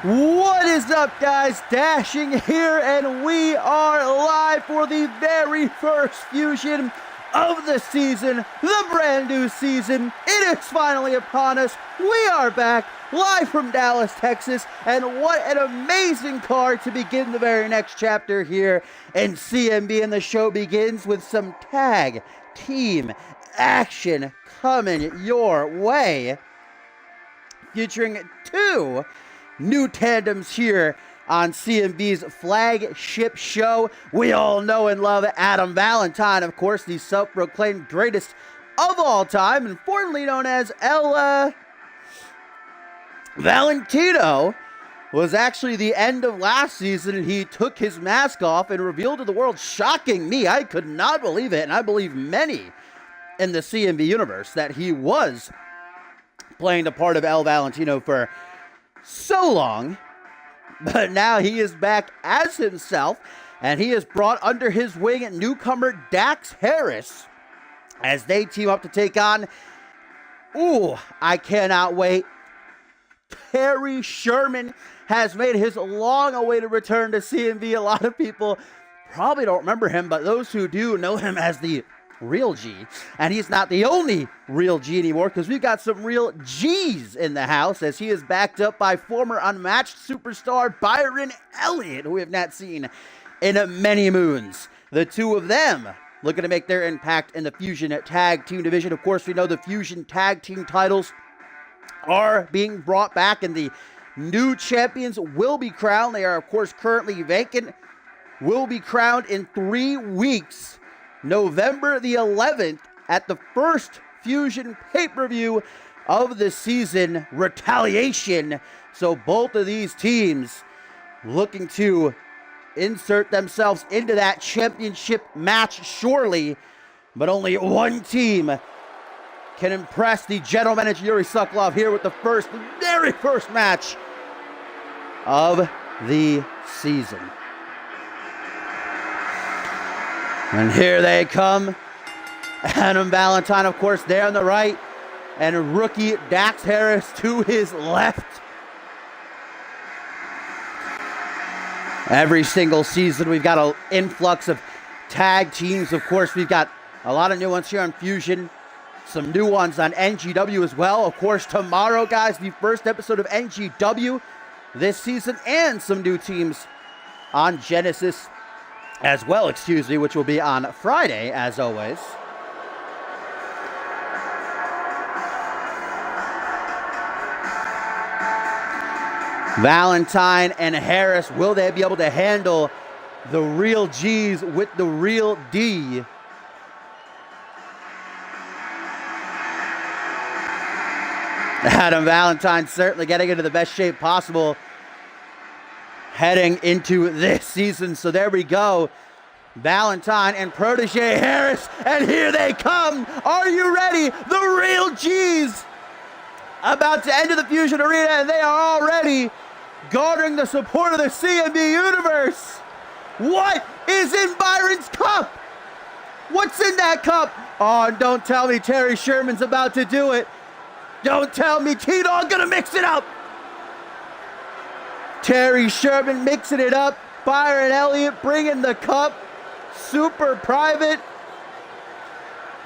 What is up, guys? Dashing here, and we are live for the very first Fusion of the season, the brand new season. It is finally upon us. We are back live from Dallas, Texas, and what an amazing card to begin the very next chapter here in CMV. And the show begins with some tag team action coming your way, featuring two new tandems here on CMV's flagship show. We all know and love Adam Valentine, of course, the self-proclaimed greatest of all time, and formerly known as El Valentino. Was actually the end of last season. He took his mask off and revealed to the world, shocking me, I could not believe it, and I believe many in the CMV universe, that he was playing the part of El Valentino for so long. But now he is back as himself, and he has brought under his wing newcomer Dax Harris as they team up to take on, I cannot wait, Terry Sherman has made his long-awaited return to CMV. A lot of people probably don't remember him, but those who do know him as the Real G. And he's not the only Real G anymore, because we've got some Real G's in the house, as he is backed up by former Unmatched superstar Byron Elliott, who we have not seen in many moons. The two of them looking to make their impact in the Fusion Tag Team division. Of course, we know the Fusion Tag Team titles are being brought back, and the new champions will be crowned. They are, of course, currently vacant. Will be crowned in 3 weeks. November the 11th at the first Fusion pay-per-view of the season, Retaliation. So both of these teams looking to insert themselves into that championship match surely, but only one team can impress the general manager Yuri Sokolov here with the very first match of the season. And here they come. Adam Valentine, of course, there on the right, and rookie Dax Harris to his left. Every single season, we've got an influx of tag teams. Of course, we've got a lot of new ones here on Fusion. Some new ones on NGW as well. Of course, tomorrow, guys, the first episode of NGW this season, and some new teams on Genesis as well, which will be on Friday, as always. Valentine and Harris, will they be able to handle the Real G's with the Real D? Adam Valentine certainly getting into the best shape possible heading into this season. So there we go. Valentine and protege Harris, and here they come. Are you ready? The Real G's about to enter the Fusion Arena, and they are already garnering the support of the CMV universe. What is in Byron's cup? What's in that cup? Oh, don't tell me Terry Sherman's about to do it. Don't tell me T-Dog gonna mix it up. Terry Sherman mixing it up. Byron Elliott bringing the cup. Super private.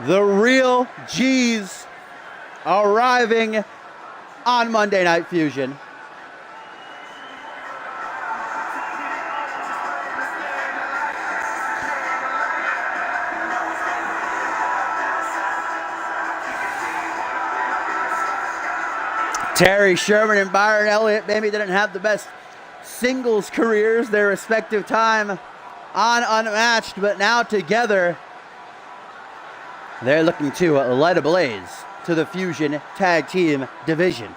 The Real G's arriving on Monday Night Fusion. Terry Sherman and Byron Elliott maybe didn't have the best singles careers their respective time on Unmatched, but now together they're looking to light a blaze to the Fusion Tag Team division.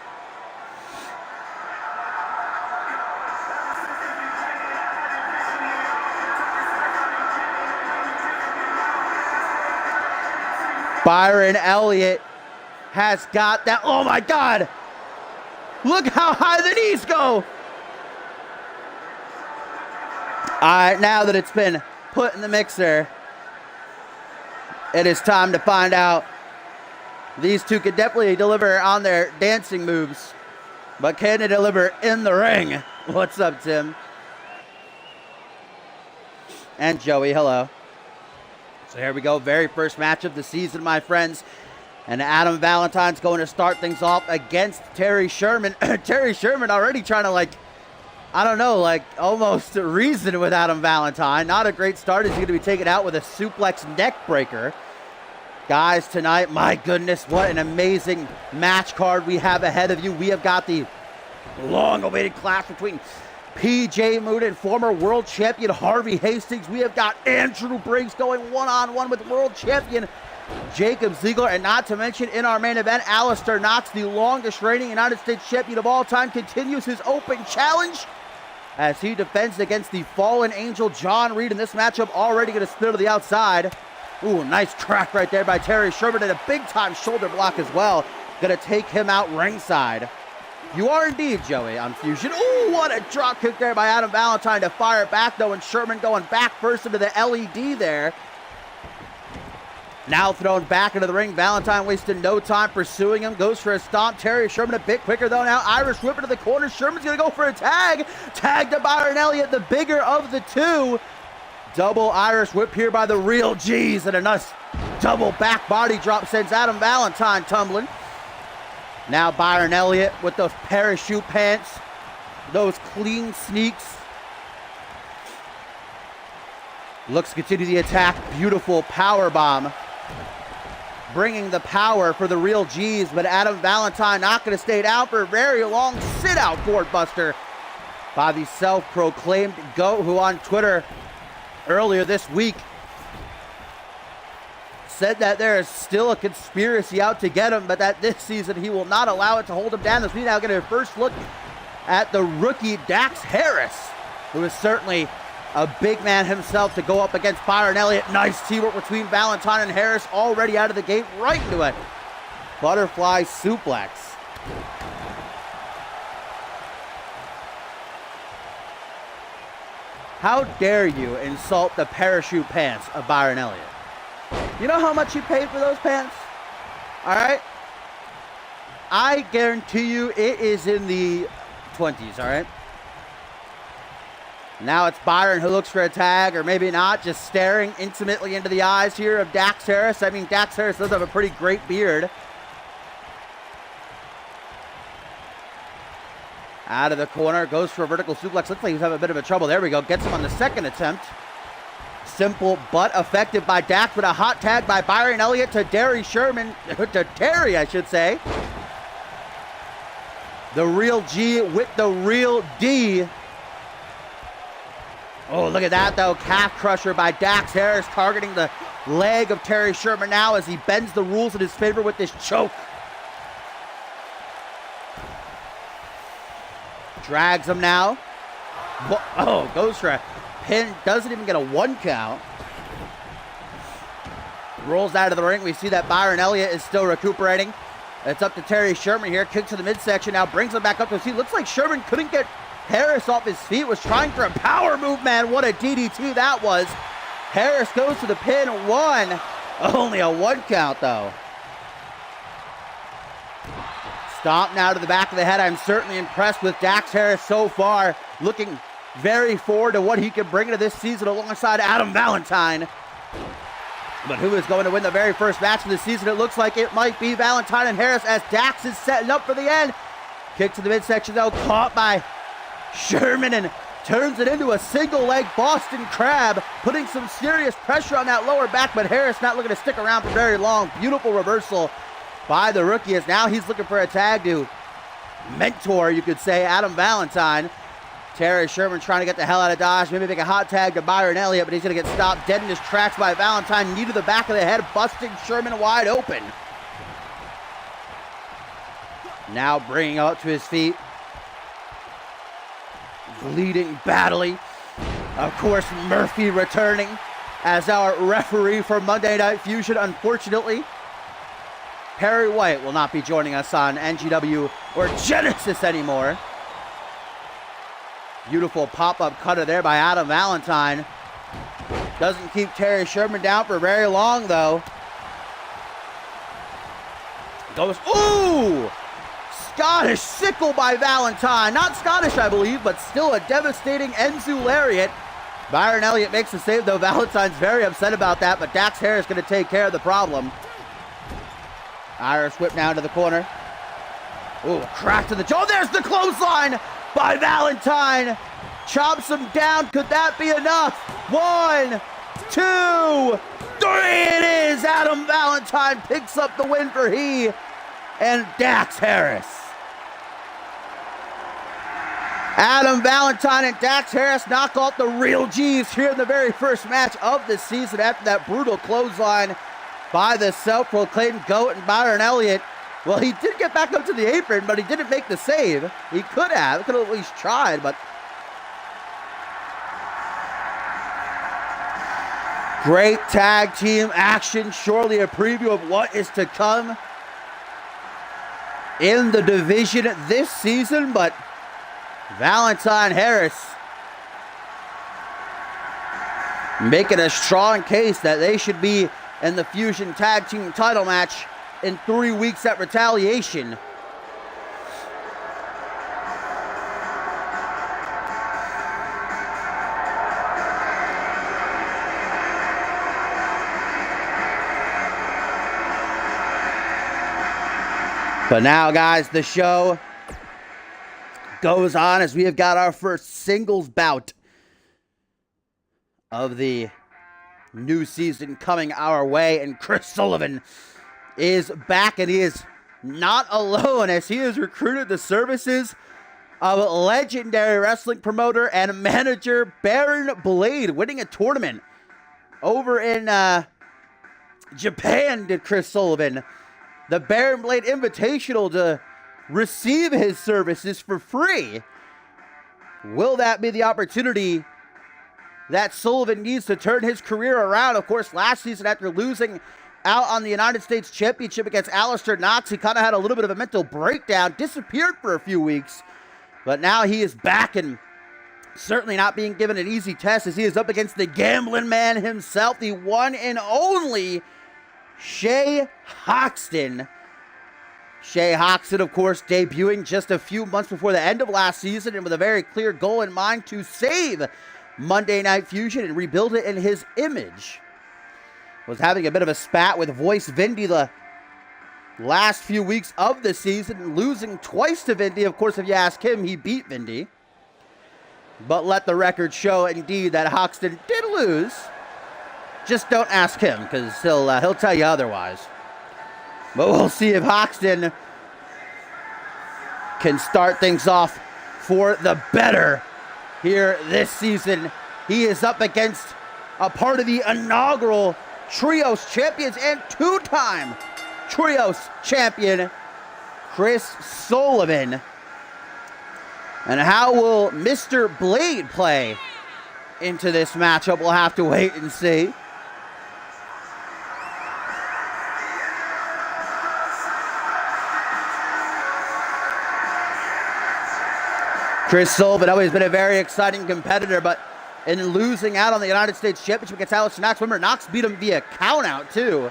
Byron Elliott has got that. Oh my God! Look how high the knees go! Alright, now that it's been put in the mixer, it is time to find out These two could definitely deliver on their dancing moves, but can they deliver in the ring? What's up, Tim? And Joey, hello. So here we go, very first match of the season, my friends. And Adam Valentine's going to start things off against Terry Sherman. Terry Sherman already trying to almost reason with Adam Valentine. Not a great start. He's going to be taken out with a suplex neck breaker. Guys, tonight, my goodness, what an amazing match card we have ahead of you. We have got the long-awaited clash between PJ Moon and former world champion Harvey Hastings. We have got Andrew Briggs going one-on-one with world champion Jacob Ziegler. And not to mention, in our main event, Alistair Knox, the longest reigning United States champion of all time, continues his open challenge as he defends against the fallen angel John Reed in this matchup. Already going to split to the outside. Ooh, nice crack right there by Terry Sherman, and a big-time shoulder block as well. Going to take him out ringside. You are indeed, Joey, on Fusion. Ooh, what a drop kick there by Adam Valentine to fire it back, though, and Sherman going back first into the LED there. Now thrown back into the ring. Valentine wasted no time pursuing him. Goes for a stomp. Terry Sherman a bit quicker, though. Now Irish whip into the corner. Sherman's going to go for a tag. Tag to Byron Elliott, the bigger of the two. Double Irish whip here by the real G's, and a nice double back body drop sends Adam Valentine tumbling. Now Byron Elliott with those parachute pants, those clean sneaks. Looks to continue the attack. Beautiful power bomb, bringing the power for the real G's, but Adam Valentine not going to stay down for a very long sit-out board buster by the self-proclaimed GOAT, who on Twitter earlier this week said that there is still a conspiracy out to get him, but that this season he will not allow it to hold him down. As we now get a first look at the rookie Dax Harris, who is certainly a big man himself to go up against Byron Elliott. Nice teamwork between Valentine and Harris, already out of the gate, right into it. Butterfly suplex. How dare you insult the parachute pants of Byron Elliott? You know how much he paid for those pants? All right? I guarantee you it is in the 20s, all right? Now it's Byron who looks for a tag, or maybe not, just staring intimately into the eyes here of Dax Harris. I mean, Dax Harris does have a pretty great beard. Out of the corner, goes for a vertical suplex. Looks like he's having a bit of a trouble. There we go. Gets him on the second attempt. Simple but effective by Dax, with a hot tag by Byron Elliott to Terry Sherman. To Terry, I should say. The real G with the real D. Oh, look at that, though. Calf crusher by Dax Harris, targeting the leg of Terry Sherman now as he bends the rules in his favor with this choke. Drags him now. Oh, goes for a pin. Doesn't even get a 1 count. Rolls out of the ring. We see that Byron Elliott is still recuperating. It's up to Terry Sherman here. Kick to the midsection now. Brings him back up to his feet. Looks like Sherman couldn't get Harris off his feet. Was trying for a power move, man. What a DDT that was. Harris goes to the pin. 1. Only a 1 count, though. Stomp now to the back of the head. I'm certainly impressed with Dax Harris so far. Looking very forward to what he can bring into this season alongside Adam Valentine. But who is going to win the very first match of the season? It looks like it might be Valentine and Harris, as Dax is setting up for the end. Kick to the midsection, though, caught by Sherman, and turns it into a single leg Boston Crab, putting some serious pressure on that lower back, but Harris not looking to stick around for very long. Beautiful reversal by the rookie, as now he's looking for a tag to mentor, you could say, Adam Valentine. Terry Sherman trying to get the hell out of Dodge, maybe make a hot tag to Byron Elliott, but he's going to get stopped dead in his tracks by Valentine. Knee to the back of the head, busting Sherman wide open. Now bringing up to his feet. Bleeding badly. Of course, Murphy returning as our referee for Monday Night Fusion, unfortunately. Perry White will not be joining us on NGW or Genesis anymore. Beautiful pop-up cutter there by Adam Valentine. Doesn't keep Terry Sherman down for very long, though. Goes, ooh! Scottish sickle by Valentine. Not Scottish, I believe, but still a devastating Enzu lariat. Byron Elliott makes the save, though. Valentine's very upset about that, but Dax Harris going to take care of the problem. Irish whip down to the corner. Ooh, crack to the jaw. There's the clothesline by Valentine. Chops him down. Could that be enough? 1, 2, 3. It is. Adam Valentine picks up the win for he and Dax Harris. Adam Valentine and Dax Harris knock off the real G's here in the very first match of the season after that brutal clothesline by the self-proclaimed GOAT and Byron Elliott. Well, he did get back up to the apron, but he didn't make the save. He could have at least tried, but great tag team action. Surely a preview of what is to come in the division this season, but Valentine Harris making a strong case that they should be in the Fusion Tag Team title match in 3 weeks at Retaliation. But now, guys, the show goes on as we have got our first singles bout of the new season coming our way, and Chris Sullivan is back, and he is not alone as he has recruited the services of legendary wrestling promoter and manager Baron Blade, winning a tournament over in Japan, did Chris Sullivan. The Baron Blade Invitational to receive his services for free. Will that be the opportunity that Sullivan needs to turn his career around? Of course, last season, after losing out on the United States Championship against Alistair Knox, he kind of had a little bit of a mental breakdown, disappeared for a few weeks, but now he is back and certainly not being given an easy test as he is up against the gambling man himself, the one and only Shay Hoxton. Shay Hoxton, of course, debuting just a few months before the end of last season and with a very clear goal in mind to save Monday Night Fusion and rebuild it in his image. Was having a bit of a spat with Voice Vindy the last few weeks of the season, losing twice to Vindy. Of course, if you ask him, he beat Vindy. But let the record show, indeed, that Hoxton did lose. Just don't ask him, because he'll tell you otherwise. But we'll see if Hoxton can start things off for the better here this season. He is up against a part of the inaugural Trios Champions and two-time Trios Champion, Chris Sullivan. And how will Mr. Blade play into this matchup? We'll have to wait and see. Chris Sullivan always been a very exciting competitor, but in losing out on the United States Championship against Alistair Knox, remember, Knox beat him via countout too.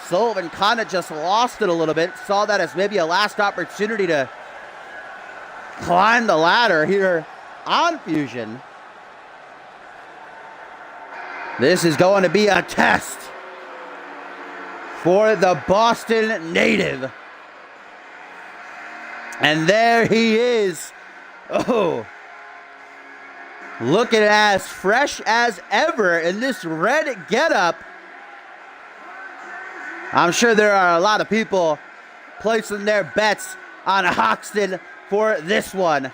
Sullivan kind of just lost it a little bit. Saw that as maybe a last opportunity to climb the ladder here on Fusion. This is going to be a test for the Boston native. And there he is. Oh, looking as fresh as ever in this red getup. I'm sure there are a lot of people placing their bets on Hoxton for this one.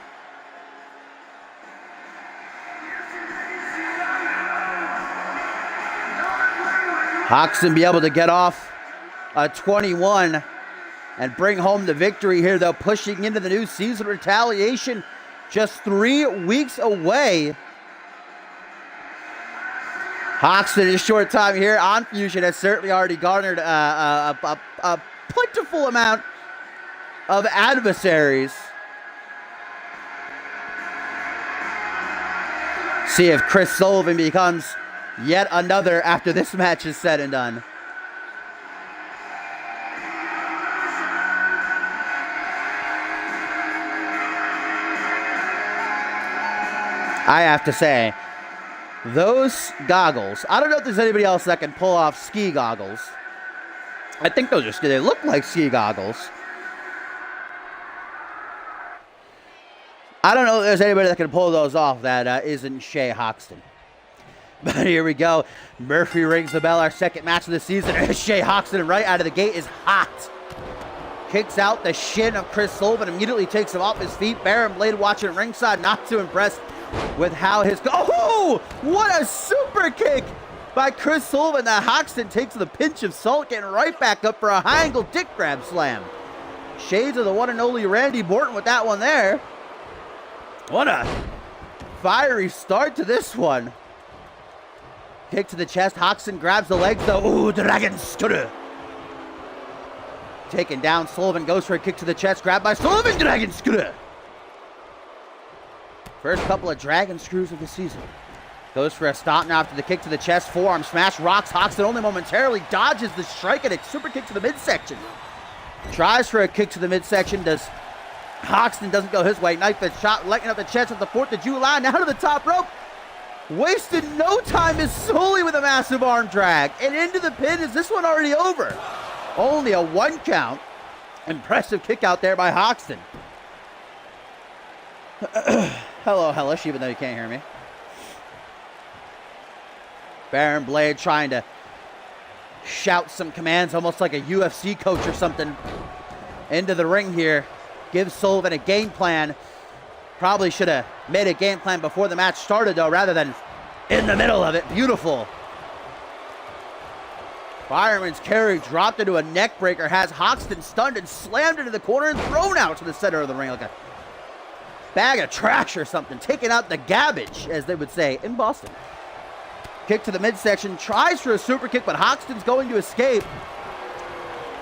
Hoxton be able to get off a 21 and bring home the victory here, though, pushing into the new season. Retaliation just 3 weeks away. Hoxton, in a short time here on Fusion, has certainly already garnered a plentiful amount of adversaries. See if Chris Sullivan becomes yet another after this match is said and done. I have to say, those goggles, I don't know if there's anybody else that can pull off ski goggles. I think those are ski. They look like ski goggles. I don't know if there's anybody that can pull those off that isn't Shea Hoxton. But here we go. Murphy rings the bell, our second match of the season. Shea Hoxton right out of the gate is hot. Kicks out the shin of Chris Sullivan, immediately takes him off his feet. Baron Blade watching ringside, not too impressed with how his... Oh! What a super kick by Chris Sullivan that Hoxton takes with a pinch of salt, getting right back up for a high angle dick grab slam. Shades of the one and only Randy Borton with that one there. What a fiery start to this one. Kick to the chest. Hoxton grabs the legs though. Ooh, Dragon Scooter. Taken down. Sullivan goes for a kick to the chest. Grabbed by Sullivan. Dragon Scooter. First couple of Dragon Screws of the season. Goes for a stop now after the kick to the chest. Forearm smash. Rocks Hoxton only momentarily. Dodges the strike and a super kick to the midsection. Tries for a kick to the midsection. Hoxton doesn't go his way. Knife edge shot. Lighting up the chest at the 4th of July. Now to the top rope. Wasted no time is solely with a massive arm drag. And into the pin. Is this one already over? Only a 1 count. Impressive kick out there by Hoxton. Hello, Hellish, even though you can't hear me. Baron Blade trying to shout some commands, almost like a UFC coach or something, into the ring here. Gives Sullivan a game plan. Probably should have made a game plan before the match started, though, rather than in the middle of it. Beautiful. Fireman's carry dropped into a neck breaker, has Hoxton stunned and slammed into the corner and thrown out to the center of the ring like a bag of trash or something. Taking out the garbage, as they would say in Boston. Kick to the midsection, tries for a super kick, but Hoxton's going to escape.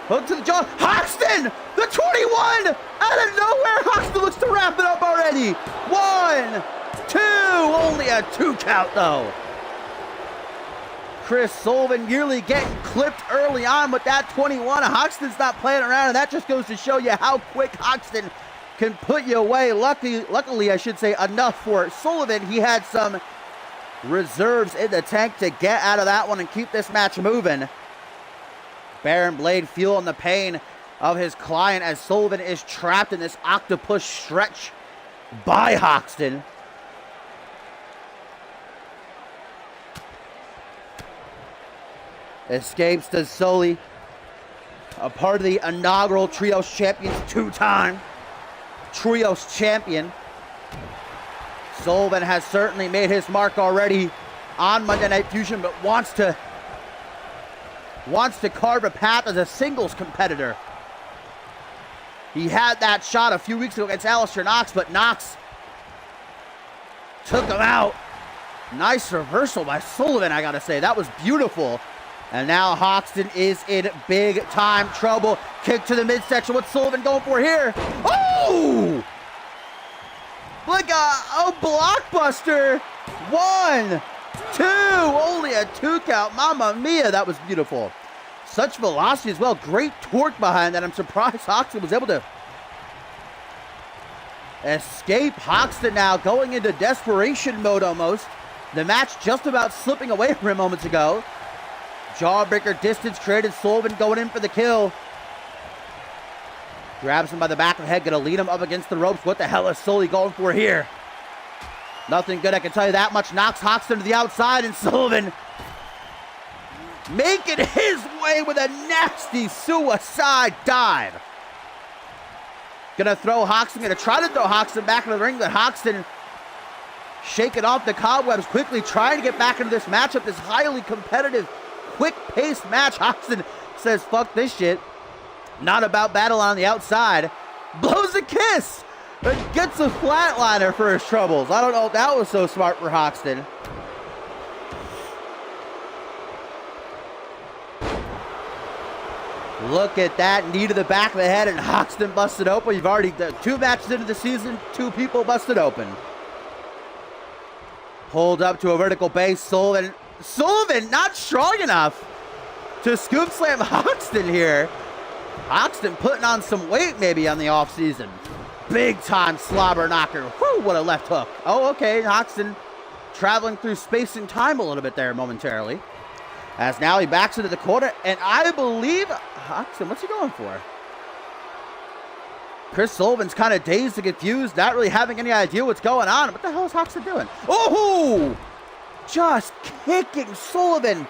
Hook to the jaw. Hoxton! The 21! Out of nowhere, Hoxton looks to wrap it up already. 1, 2, only a 2 count though. Chris Sullivan nearly getting clipped early on with that 21. Hoxton's not playing around, and that just goes to show you how quick Hoxton can put you away. Luckily, I should say, enough for Sullivan. He had some reserves in the tank to get out of that one and keep this match moving. Baron Blade feeling the pain of his client as Sullivan is trapped in this octopus stretch by Hoxton. Escapes to Sully, a part of the inaugural Trios Champions, 2-time Trios Champion. Sullivan has certainly made his mark already on Monday Night Fusion, but wants to carve a path as a singles competitor. He had that shot a few weeks ago against Alistair Knox, but Knox took him out. Nice reversal by Sullivan, I gotta say. That was beautiful. And now Hoxton is in big time trouble. Kick to the midsection. What's Sullivan going for here? Oh! Like a blockbuster. 1, 2, only a 2 count. Mamma mia, that was beautiful. Such velocity as well. Great torque behind that. I'm surprised Hoxton was able to escape. Hoxton now going into desperation mode almost. The match just about slipping away from him moments ago. Jawbreaker distance created. Sullivan going in for the kill. Grabs him by the back of the head. Gonna lead him up against the ropes. What the hell is Sully going for here? Nothing good, I can tell you that much. Knocks Hoxton to the outside, and Sullivan making his way with a nasty suicide dive. Gonna throw Hoxton. Gonna try to throw Hoxton back into the ring, but Hoxton shaking off the cobwebs quickly, trying to get back into this matchup, this highly competitive, quick-paced match. Hoxton says, fuck this shit. Not about battle on the outside. Blows a kiss. And gets a flatliner for his troubles. I don't know if that was so smart for Hoxton. Look at that. Knee to the back of the head, and Hoxton busted open. You've already done 2 matches into the season. 2 people busted open. Pulled up to a vertical base. Sullivan not strong enough to scoop slam Hoxton here. Hoxton putting on some weight maybe on the offseason. Big time slobber knocker. Whew, what a left hook. Oh, okay. Hoxton traveling through space and time a little bit there momentarily. As now he backs into the corner, and I believe Hoxton, what's he going for? Chris Sullivan's kind of dazed and confused, not really having any idea what's going on. What the hell is Hoxton doing? Oh! Just kicking Sullivan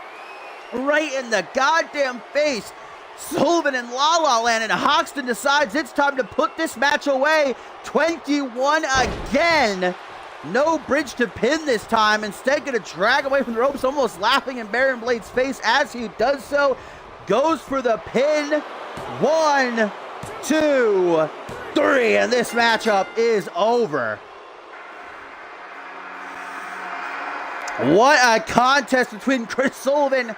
right in the goddamn face. Sullivan in La La Land, and Hoxton decides it's time to put this match away. 21 again. No bridge to pin this time. Instead, going to drag away from the ropes, almost laughing in Baron Blade's face as he does so. Goes for the pin. 1, 2, 3, and this matchup is over. What a contest between Chris Sullivan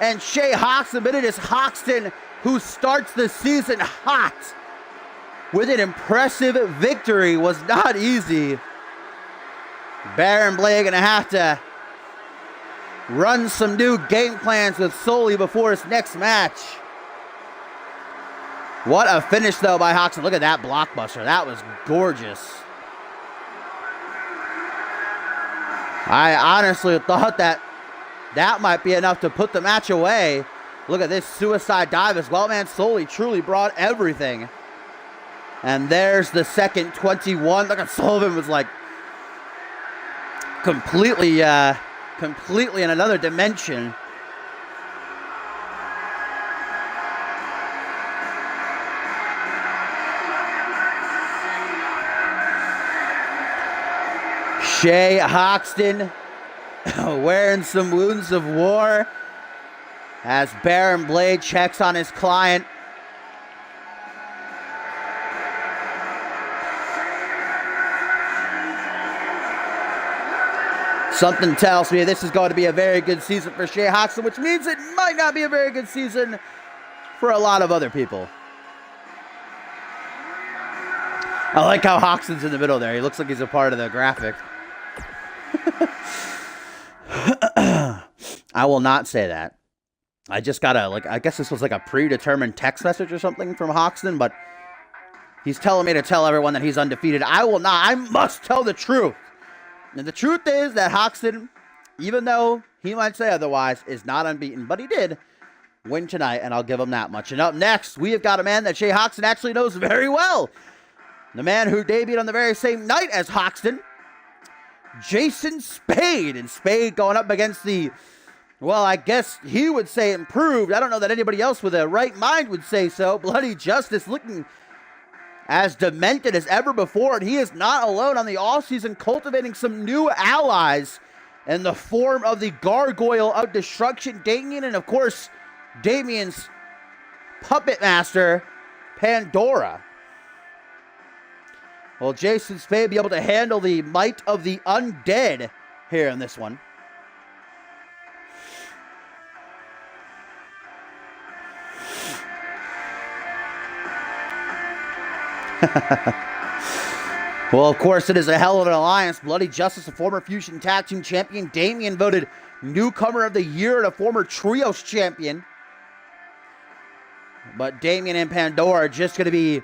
and Shay Hoxton, but it is Hoxton who starts the season hot with an impressive victory. Was not easy. Baron Blade gonna have to run some new game plans with Sully before his next match. What a finish though by Hoxton. Look at that blockbuster. That was gorgeous. I honestly thought that might be enough to put the match away. Look at this suicide dive as well, man. Sully truly brought everything. And there's the second 21. Look at Sullivan was like completely in another dimension. Shay Hoxton wearing some wounds of war as Baron Blade checks on his client. Something tells me this is going to be a very good season for Shay Hoxton, which means it might not be a very good season for a lot of other people. I like how Hoxton's in the middle there. He looks like he's a part of the graphic. I will not say that. I just got I guess this was like a predetermined text message or something from Hoxton, but he's telling me to tell everyone that he's undefeated. I will not. I must tell the truth. And the truth is that Hoxton, even though he might say otherwise, is not unbeaten, but he did win tonight, and I'll give him that much. And up next, we have got a man that Shay Hoxton actually knows very well. The man who debuted on the very same night as Hoxton, Jason Spade. And Spade going up against the, well, I guess he would say improved. I don't know that anybody else with a right mind would say so. Bloody Justice looking as demented as ever before. And he is not alone on the offseason, cultivating some new allies in the form of the Gargoyle of Destruction, Damien, and of course, Damien's puppet master, Pandora. Will Jason Spade be able to handle the might of the undead here in this one? Well, of course, it is a hell of an alliance. Bloody Justice, a former Fusion Tag Team Champion. Damien voted Newcomer of the Year and a former Trios Champion. But Damien and Pandora are just going to be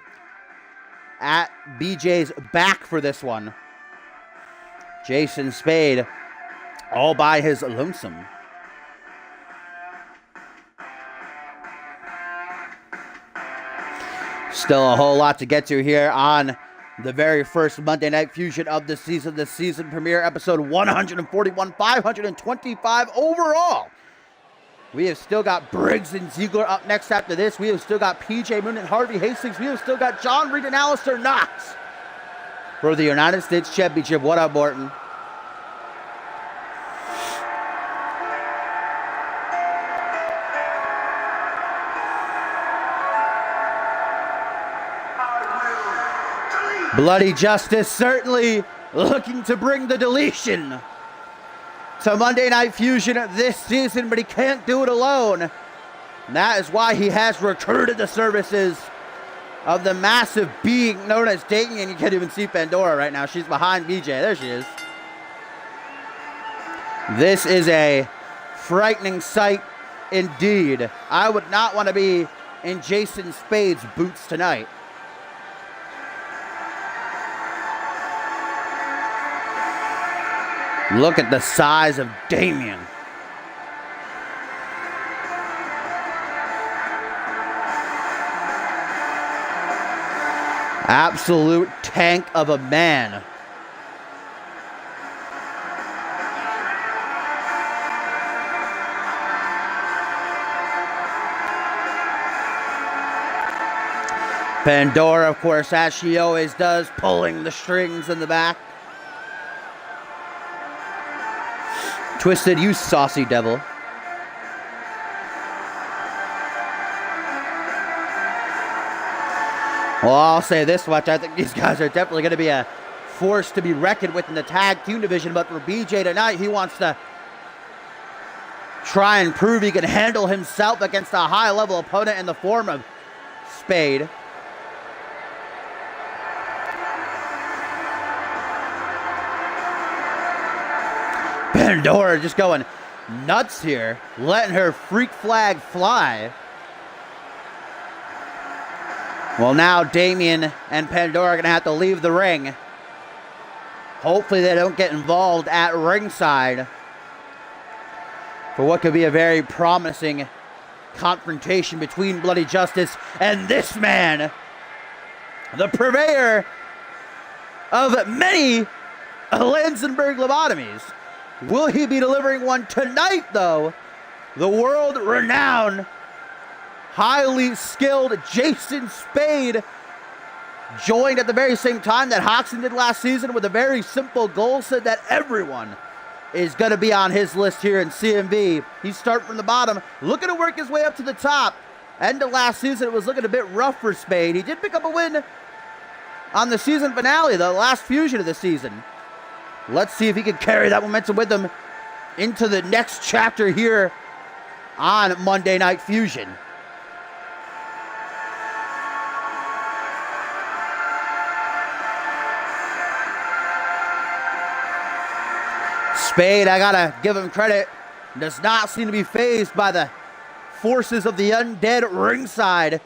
at BJ's back for this one. Jason Spade all by his lonesome. Still a whole lot to get to here on the very first Monday Night Fusion of the season premiere, episode 141, 525 overall. We have still got Briggs and Ziegler up next after this. We have still got PJ Moon and Harvey Hastings. We have still got John Reed and Alistair Knox for the United States Championship. What up, Morton? Bloody Justice certainly looking to bring the deletion to Monday Night Fusion this season, but he can't do it alone. And that is why he has recruited the services of the massive being known as Damien. You can't even see Pandora right now. She's behind BJ. There she is. This is a frightening sight indeed. I would not want to be in Jason Spade's boots tonight. Look at the size of Damien. Absolute tank of a man. Pandora, of course, as she always does, pulling the strings in the back. Twisted, you saucy devil. Well, I'll say this much. I think these guys are definitely going to be a force to be reckoned with in the tag team division. But for BJ tonight, he wants to try and prove he can handle himself against a high-level opponent in the form of Spade. Pandora just going nuts here, letting her freak flag fly. Well, now Damien and Pandora are going to have to leave the ring. Hopefully they don't get involved at ringside for what could be a very promising confrontation between Bloody Justice and this man, the purveyor of many Lansenberg lobotomies. Will he be delivering one tonight, though? The world-renowned, highly skilled Jason Spade joined at the very same time that Hoxton did last season with a very simple goal, said that everyone is going to be on his list here in CMV. He's starting from the bottom, looking to work his way up to the top. End of last season, it was looking a bit rough for Spade. He did pick up a win on the season finale, the last fusion of the season. Let's see if he can carry that momentum with him into the next chapter here on Monday Night Fusion. Spade, I gotta give him credit, does not seem to be fazed by the forces of the undead ringside.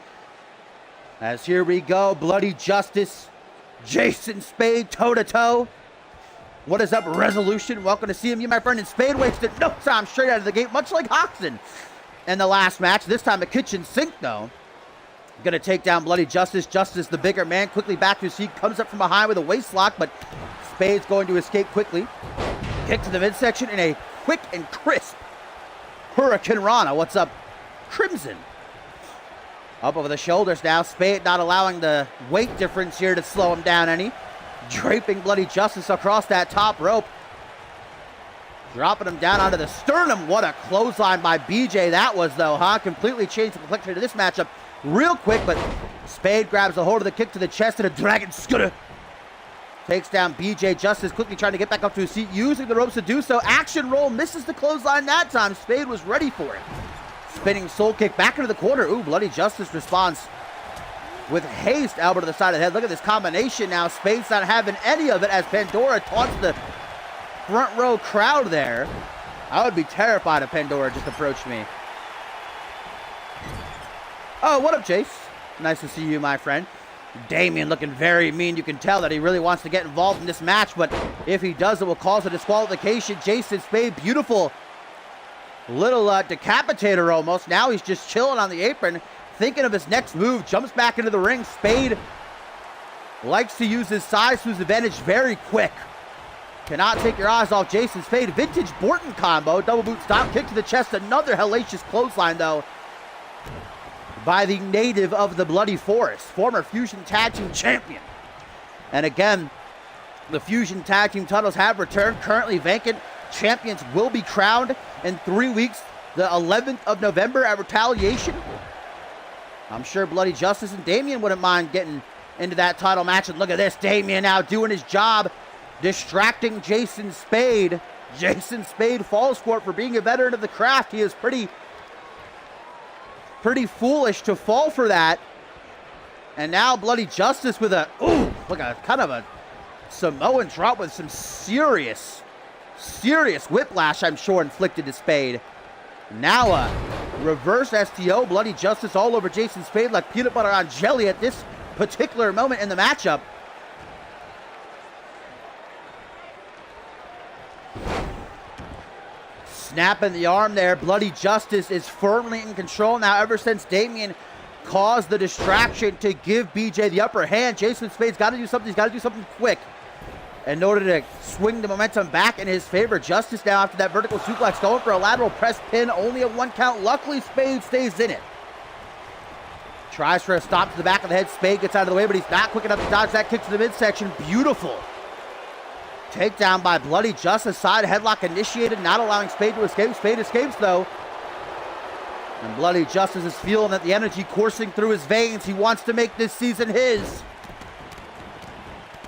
As here we go, Bloody Justice, Jason Spade toe-to-toe. What is up, Resolution? Welcome to CMU, my friend. And Spade wasted no time straight out of the gate, much like Hoxton in the last match. This time a kitchen sink, though. Gonna take down Bloody Justice. Justice, the bigger man, quickly back to his feet, comes up from behind with a waist lock, but Spade's going to escape quickly. Kick to the midsection in a quick and crisp Hurricane Rana. What's up, Crimson? Up over the shoulders now. Spade not allowing the weight difference here to slow him down any. Draping Bloody Justice across that top rope. Dropping him down onto the sternum. What a clothesline by BJ that was, though, huh? Completely changed the complexion of this matchup real quick, but Spade grabs a hold of the kick to the chest and a dragon scooter. Takes down BJ Justice, quickly trying to get back up to his seat, using the ropes to do so. Action roll, misses the clothesline that time. Spade was ready for it. Spinning soul kick back into the corner. Ooh, Bloody Justice responds with haste. Elbow to the side of the head. Look at this combination now. Spade's not having any of it as Pandora taunts the front row crowd there. I would be terrified if Pandora just approached me. Oh, what up, Chase? Nice to see you, my friend. Damien looking very mean. You can tell that he really wants to get involved in this match, but if he does, it will cause a disqualification. Jason Spade, beautiful little decapitator almost. Now he's just chilling on the apron, thinking of his next move. Jumps back into the ring. Spade likes to use his size to his advantage very quick. Cannot take your eyes off Jason Spade. Vintage Borton combo. Double boot stop kick to the chest. Another hellacious clothesline, though, by the native of the Bloody Forest, former Fusion Tag Team Champion. And again, the Fusion Tag Team titles have returned, currently vacant. Champions will be crowned in 3 weeks, the 11th of November at Retaliation. I'm sure Bloody Justice and Damien wouldn't mind getting into that title match. And look at this, Damien now doing his job, distracting Jason Spade. Jason Spade falls for it for being a veteran of the craft. He is pretty foolish to fall for that. And now Bloody Justice with a, ooh, look at kind of a Samoan drop with some serious whiplash, I'm sure, inflicted to Spade. Now a reverse STO, Bloody Justice all over Jason Spade like peanut butter on jelly at this particular moment in the matchup. Snapping the arm there. Bloody Justice is firmly in control now ever since Damien caused the distraction to give BJ the upper hand. Jason Spade's got to do something. He's got to do something quick in order to swing the momentum back in his favor. Justice now after that vertical suplex going for a lateral press pin. Only a 1 count. Luckily, Spade stays in it. Tries for a stop to the back of the head. Spade gets out of the way, but he's not quick enough to dodge that kick to the midsection. Beautiful takedown by Bloody Justice. Side headlock initiated, not allowing Spade to escape. Spade escapes, though. And Bloody Justice is feeling that the energy coursing through his veins. He wants to make this season his.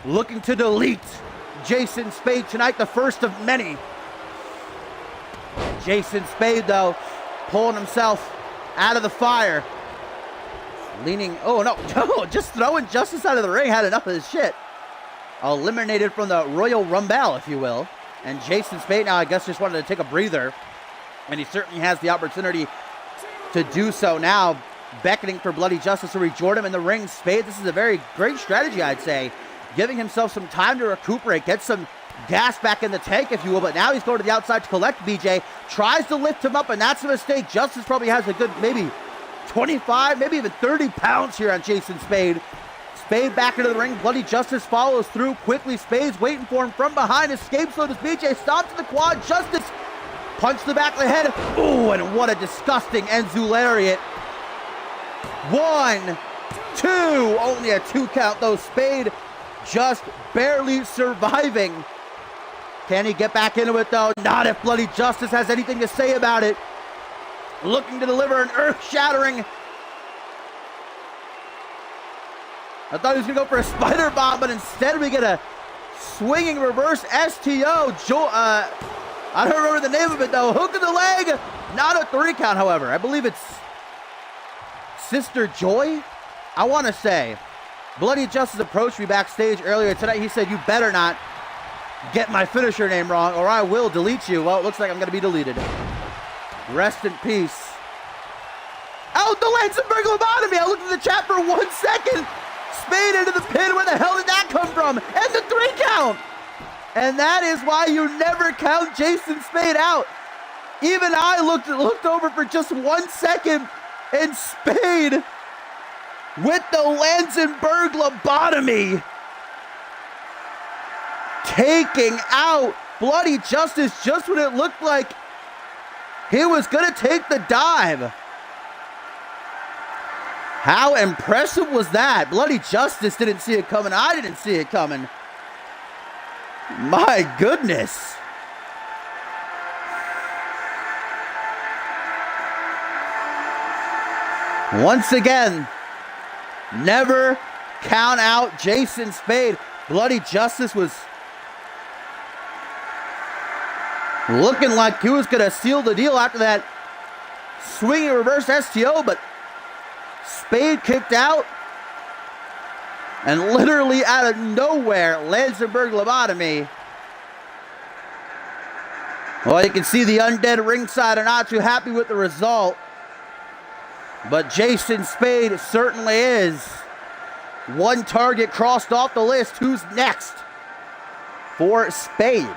Looking to delete Jason Spade tonight, the first of many. Jason Spade, though, pulling himself out of the fire. Leaning, oh no, just throwing Justice out of the ring. Had enough of this shit. Eliminated from the Royal Rumble, if you will. And Jason Spade now, I guess, just wanted to take a breather. And he certainly has the opportunity to do so now. Beckoning for Bloody Justice to rejoin him in the ring. Spade, this is a very great strategy, I'd say. Giving himself some time to recuperate, get some gas back in the tank, if you will. But now he's going to the outside to collect BJ. Tries to lift him up, and that's a mistake. Justice probably has a good, maybe 25, maybe even 30 pounds here on Jason Spade. Spade back into the ring. Bloody Justice follows through quickly. Spade's waiting for him from behind. Escapes, so does BJ. Stomp to the quad. Justice punch to the back of the head. Ooh, and what a disgusting Enzu lariat. 1, 2. Only a 2 count, though. Spade just barely surviving. Can he get back into it, though? Not if Bloody Justice has anything to say about it. Looking to deliver an earth-shattering. I thought he was going to go for a spider bomb, but instead we get a swinging reverse STO. I don't remember the name of it, though. Hook of the leg. Not a 3 count, however. I believe it's Sister Joy, I want to say. Bloody Justice approached me backstage earlier tonight. He said, "You better not get my finisher name wrong, or I will delete you." Well, it looks like I'm going to be deleted. Rest in peace. Oh, the Lansenberg lobotomy. I looked at the chat for 1 second. Spade into the pin. Where the hell did that come from? And the 3 count. And that is why you never count Jason Spade out. Even I looked over for just 1 second, and Spade with the Lansenberg lobotomy taking out Bloody Justice just when it looked like he was going to take the dive. How impressive was that? Bloody Justice didn't see it coming. I didn't see it coming. My goodness. Once again, never count out Jason Spade. Bloody Justice was looking like he was going to seal the deal after that swinging reverse STO, but Spade kicked out. And literally out of nowhere, Lansenberg lobotomy. Well, you can see the undead ringside are not too happy with the result. But Jason Spade certainly is. 1 target crossed off the list. Who's next for Spade?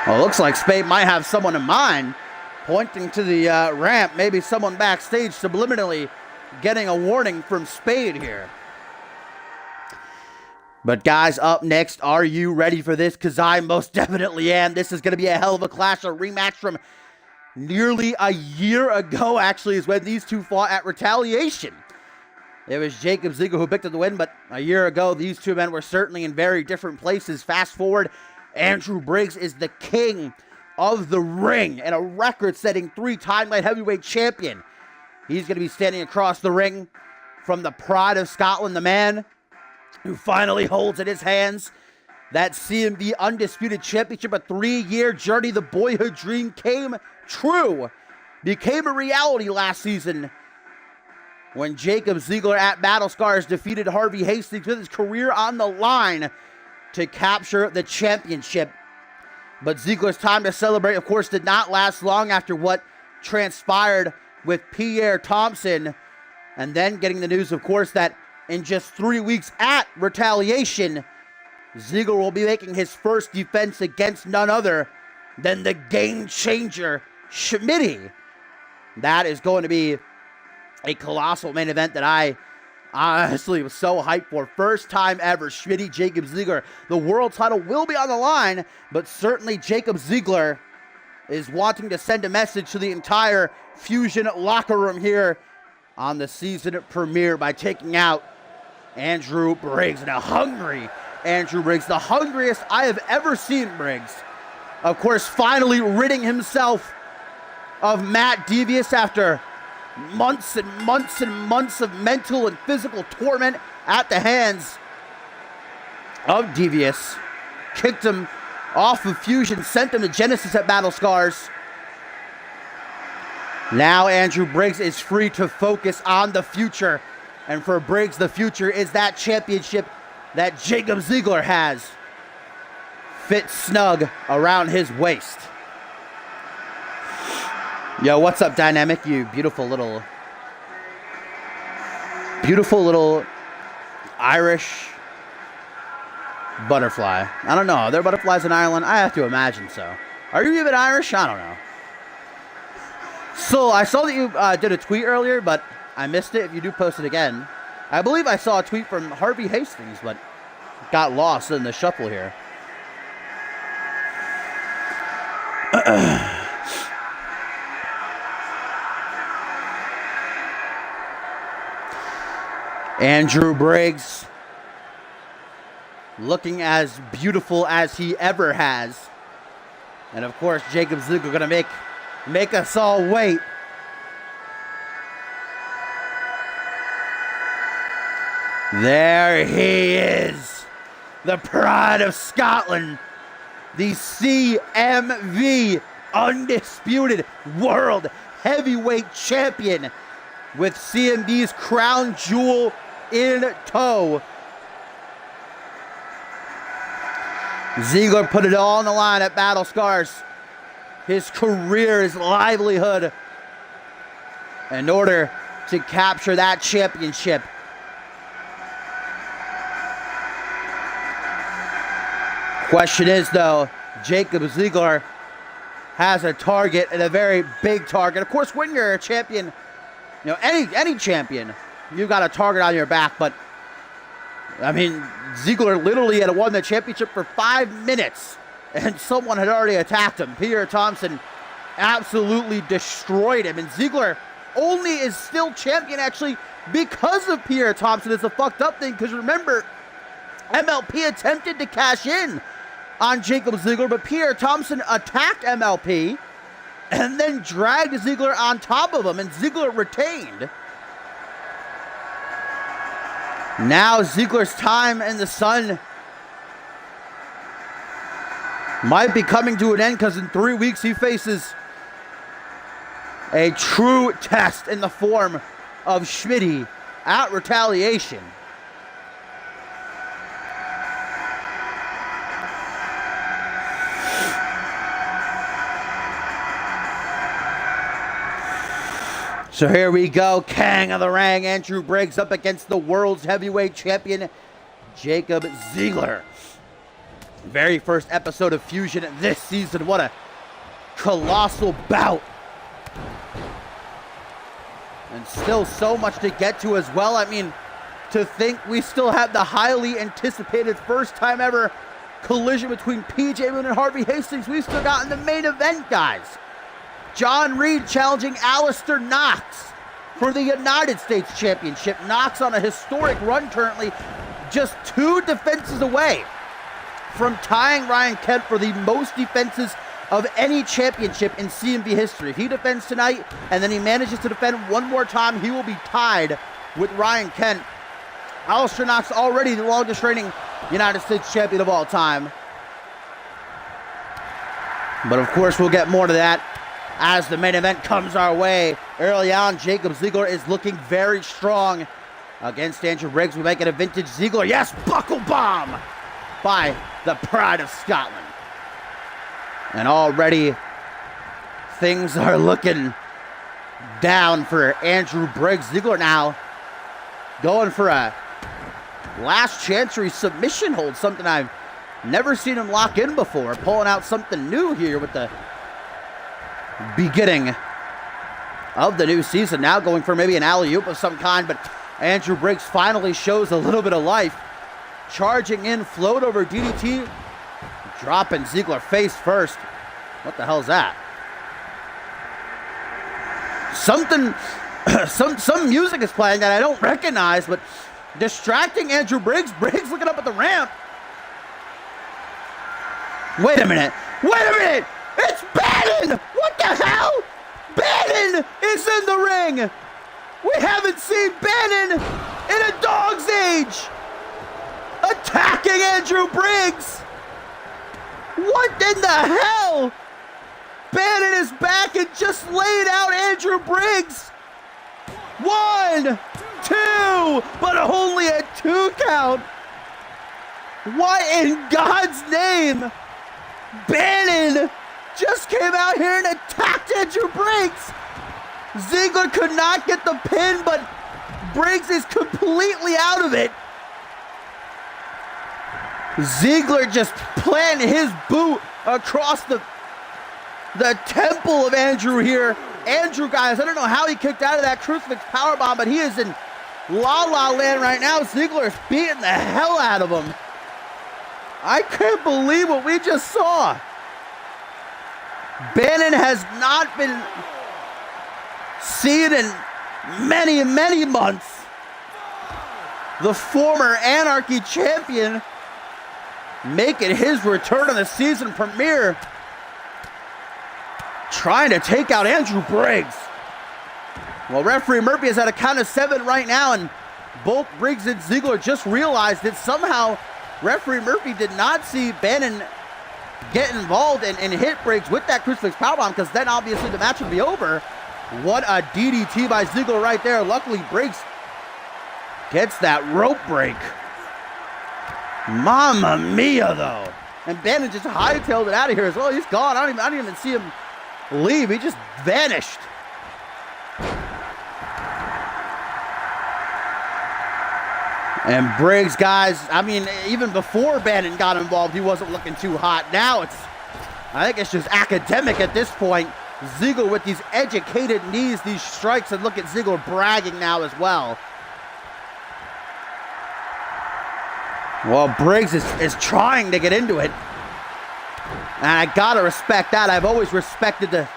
Well, it looks like Spade might have someone in mind. Pointing to the ramp, maybe someone backstage subliminally getting a warning from Spade here. But guys, up next, are you ready for this? Because I most definitely am. This is going to be a hell of a clash, a rematch from nearly a year ago, actually, is when these two fought at Retaliation. It was Jacob Ziegler who picked up the win, but a year ago, these two men were certainly in very different places. Fast forward, Andrew Briggs is the king of the ring and a record-setting 3-time light heavyweight champion. He's going to be standing across the ring from the pride of Scotland, the man who finally holds in his hands that CMV Undisputed Championship. A 3-year journey, the boyhood dream came true, became a reality last season when Jacob Ziegler at Battle Scars defeated Harvey Hastings with his career on the line to capture the championship. But Ziegler's time to celebrate, of course, did not last long after what transpired with Pierre Thompson. And then getting the news, of course, that in just 3 weeks at Retaliation, Ziggler will be making his first defense against none other than the game changer, Schmitty. That is going to be a colossal main event that I honestly was so hyped for. First time ever, Schmitty, Jacob Ziggler. The world title will be on the line, but certainly Jacob Ziggler is wanting to send a message to the entire Fusion locker room here on the season premiere by taking out Andrew Briggs. And a hungry Andrew Briggs, the hungriest I have ever seen Briggs. Of course, finally ridding himself of Matt Devious after months and months and months of mental and physical torment at the hands of Devious. Kicked him off of Fusion, sent him to Genesis at Battle Scars. Now Andrew Briggs is free to focus on the future. And for Briggs, the future is that championship that Jacob Ziggler has fit snug around his waist. Yo, what's up, Dynamic? You beautiful little Irish butterfly. I don't know. Are there butterflies in Ireland? I have to imagine so. Are you even Irish? I don't know. So, I saw that you did a tweet earlier, but I missed it. If you do post it again. I believe I saw a tweet from Harvey Hastings, but got lost in the shuffle here. Andrew Briggs looking as beautiful as he ever has. And of course, Jacob Ziggler gonna make us all wait. There he is, the pride of Scotland, the CMV undisputed world heavyweight champion with CMV's crown jewel in tow. Ziggler put it all on the line at Battle Scars. His career, his livelihood, in order to capture that championship. Question is, though, Jacob Ziggler has a target, and a very big target. Of course, when you're a champion, you know, any champion, you've got a target on your back. But, I mean, Ziggler literally had won the championship for 5 minutes, and someone had already attacked him. Peter Thompson absolutely destroyed him. And Ziggler only is still champion, actually, because of Peter Thompson. It's a fucked up thing, because remember, MLP attempted to cash in on Jacob Ziggler, but Peter Thompson attacked MLP and then dragged Ziggler on top of him, and Ziggler retained. Now Ziggler's time in the sun might be coming to an end, because in 3 weeks he faces a true test in the form of Schmitty at Retaliation. So here we go, King of the Ring, Andrew Briggs up against the world's heavyweight champion, Jacob Ziggler. Very first episode of Fusion this season. What a colossal bout. And still so much to get to as well. I mean, to think we still have the highly anticipated first time ever collision between PJ Moon and Harvey Hastings. We've still got in the main event, guys. John Reed challenging Alistair Knox for the United States Championship. Knox on a historic run currently, just 2 defenses away from tying Ryan Kent for the most defenses of any championship in CMV history. If he defends tonight and then he manages to defend one more time, he will be tied with Ryan Kent. Alistair Knox already the longest reigning United States champion of all time. But of course, we'll get more to that as the main event comes our way. Early on, Jacob Ziggler is looking very strong against Andrew Briggs. We make it a vintage Ziggler. Yes, buckle bomb by the pride of Scotland. And already things are looking down for Andrew Briggs. Ziggler now going for a last chancery submission hold, something I've Never seen him lock in before. Pulling out something new here with the beginning of the new season. Now going for maybe an alley-oop of some kind, but Andrew Briggs finally shows a little bit of life. Charging in, float over DDT, dropping Ziggler face first. What the hell's that? Something, some music is playing that I don't recognize, but distracting Andrew Briggs. Briggs looking up at the ramp. Wait a minute. It's Bannon! What the hell? Bannon is in the ring. We haven't seen Bannon in a dog's age. Attacking Andrew Briggs. What in the hell? Bannon is back and just laid out Andrew Briggs. 1, 2, but only a 2 count. What in God's name? Bannon just came out here and attacked Andrew Briggs. Ziggler could not get the pin, but Briggs is completely out of it. Ziggler just planted his boot across the temple of Andrew here. Andrew, guys, I don't know how he kicked out of that crucifix powerbomb, but he is in La La Land right now. Ziggler is beating the hell out of him. I can't believe what we just saw. Bannon has not been seen in many, many months. The former Anarchy champion making his return on the season premiere, trying to take out Andrew Briggs. Well, referee Murphy is at a count of 7 right now, and both Briggs and Ziggler just realized that somehow referee Murphy did not see Bannon get involved and hit Briggs with that crucifix powerbomb, because then obviously the match would be over. What a DDT by Ziggler right there. Luckily, Briggs gets that rope break. Mamma mia, though. And Bannon just hightailed it out of here as well. He's gone. I didn't even see him leave. He just vanished. And Briggs, guys, I mean, even before Bannon got involved, he wasn't looking too hot. Now I think it's just academic at this point. Ziggler with these educated knees, these strikes, and look at Ziggler bragging now as well. Well, Briggs is trying to get into it. And I gotta respect that. I've always respected the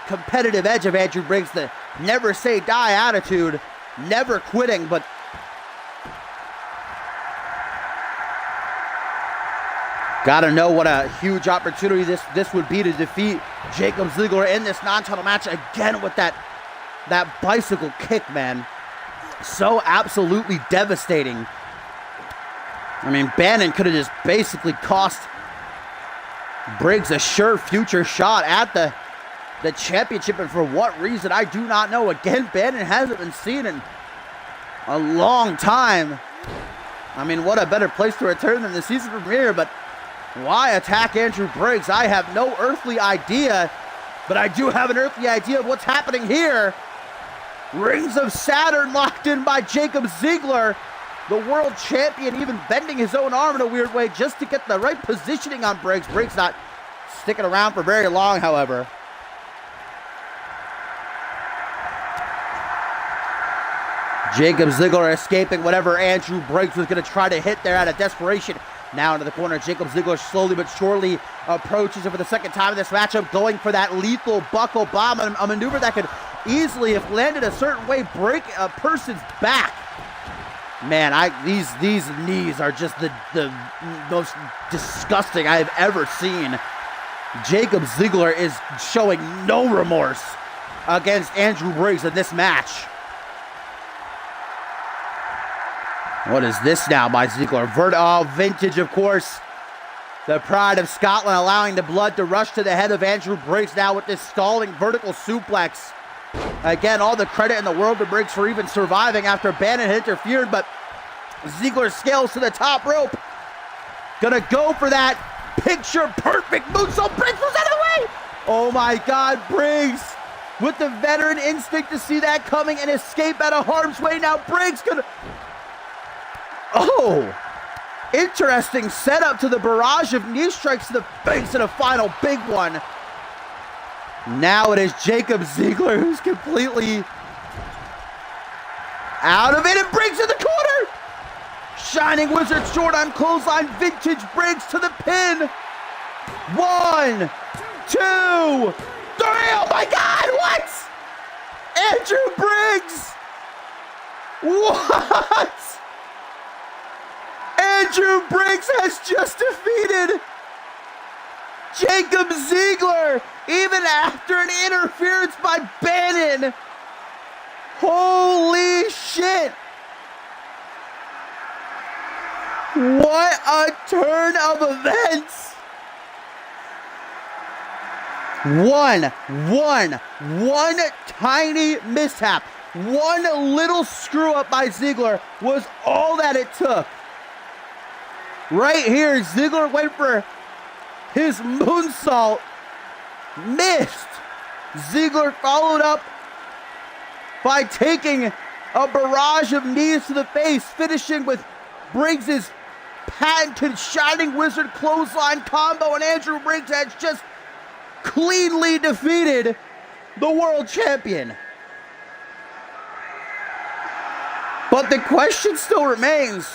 competitive edge of Andrew Briggs, the never say die attitude, never quitting, but gotta know what a huge opportunity this would be to defeat Jacob Ziggler in this non-title match again with that bicycle kick, man. So absolutely devastating. I mean, Bannon could have just basically cost Briggs a sure future shot at the championship, and for what reason, I do not know. Again, Bannon hasn't been seen in a long time. I mean, what a better place to return than the season premiere, but why attack Andrew Briggs? I have no earthly idea, but I do have an earthly idea of what's happening here. Rings of Saturn locked in by Jacob Ziggler. The world champion even bending his own arm in a weird way just to get the right positioning on Briggs. Briggs not sticking around for very long, however. Jacob Ziggler escaping whatever Andrew Briggs was going to try to hit there out of desperation. Now into the corner, Jacob Ziggler slowly but surely approaches it for the second time in this matchup, going for that lethal buckle bomb, a maneuver that could easily, if landed a certain way, break a person's back. Man, these knees are just the most disgusting I have ever seen. Jacob Ziggler is showing no remorse against Andrew Briggs in this match. What is this now by Ziggler? Vintage, of course. The pride of Scotland, allowing the blood to rush to the head of Andrew Briggs now with this stalling vertical suplex. Again, all the credit in the world to Briggs for even surviving after Bannon had interfered, but Ziggler scales to the top rope. Gonna go for that picture-perfect moonsault. Briggs was out of the way! Oh my God, Briggs with the veteran instinct to see that coming and escape out of harm's way. Now Briggs gonna... Oh! Interesting setup to the barrage of knee strikes to the face and a final big one. Now it is Jacob Ziegler who's completely out of it and brings in the corner. Shining Wizard short on clothesline. Vintage Briggs to the pin. 1, 2, 3. Oh my God, what? Andrew Briggs. What? Andrew Briggs has just defeated Jacob Ziegler, even after an interference by Bannon. Holy shit. What a turn of events. One tiny mishap, one little screw up by Ziegler was all that it took. Right here, Ziegler went for his moonsault, missed. Ziegler followed up by taking a barrage of knees to the face, finishing with Briggs' patented Shining Wizard clothesline combo, and Andrew Briggs has just cleanly defeated the world champion. But the question still remains.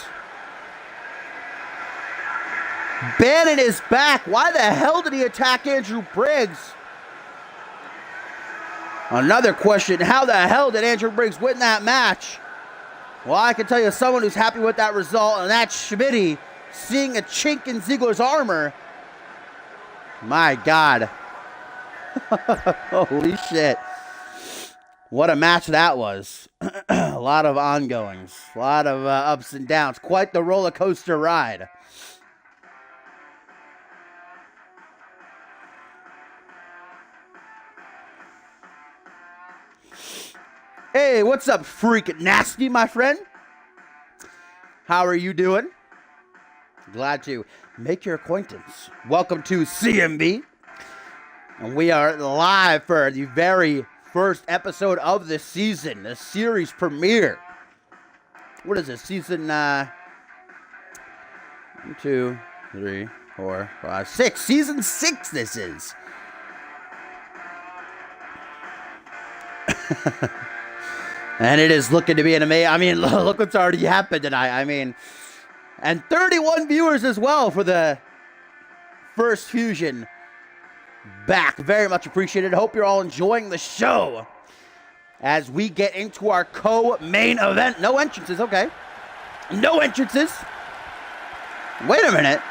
Bannon is back. Why the hell did he attack Andrew Briggs? Another question, how the hell did Andrew Briggs win that match? Well, I can tell you someone who's happy with that result, and that's Schmitty, seeing a chink in Ziegler's armor. My God. Holy shit. What a match that was. A lot of ongoings, a lot of ups and downs. Quite the roller coaster ride. Hey, what's up, Freak Nasty, my friend? How are you doing? Glad to make your acquaintance. Welcome to CMV. And we are live for the very first episode of the season, the series premiere. What is this? Season 1, 2, 3, 4, 5, 6. Season 6 this is. And it is looking to be an amazing, I mean, look what's already happened tonight. I mean, and 31 viewers as well for the first Fusion back. Very much appreciated. Hope you're all enjoying the show as we get into our co-main event. No entrances, okay. No entrances. Wait a minute.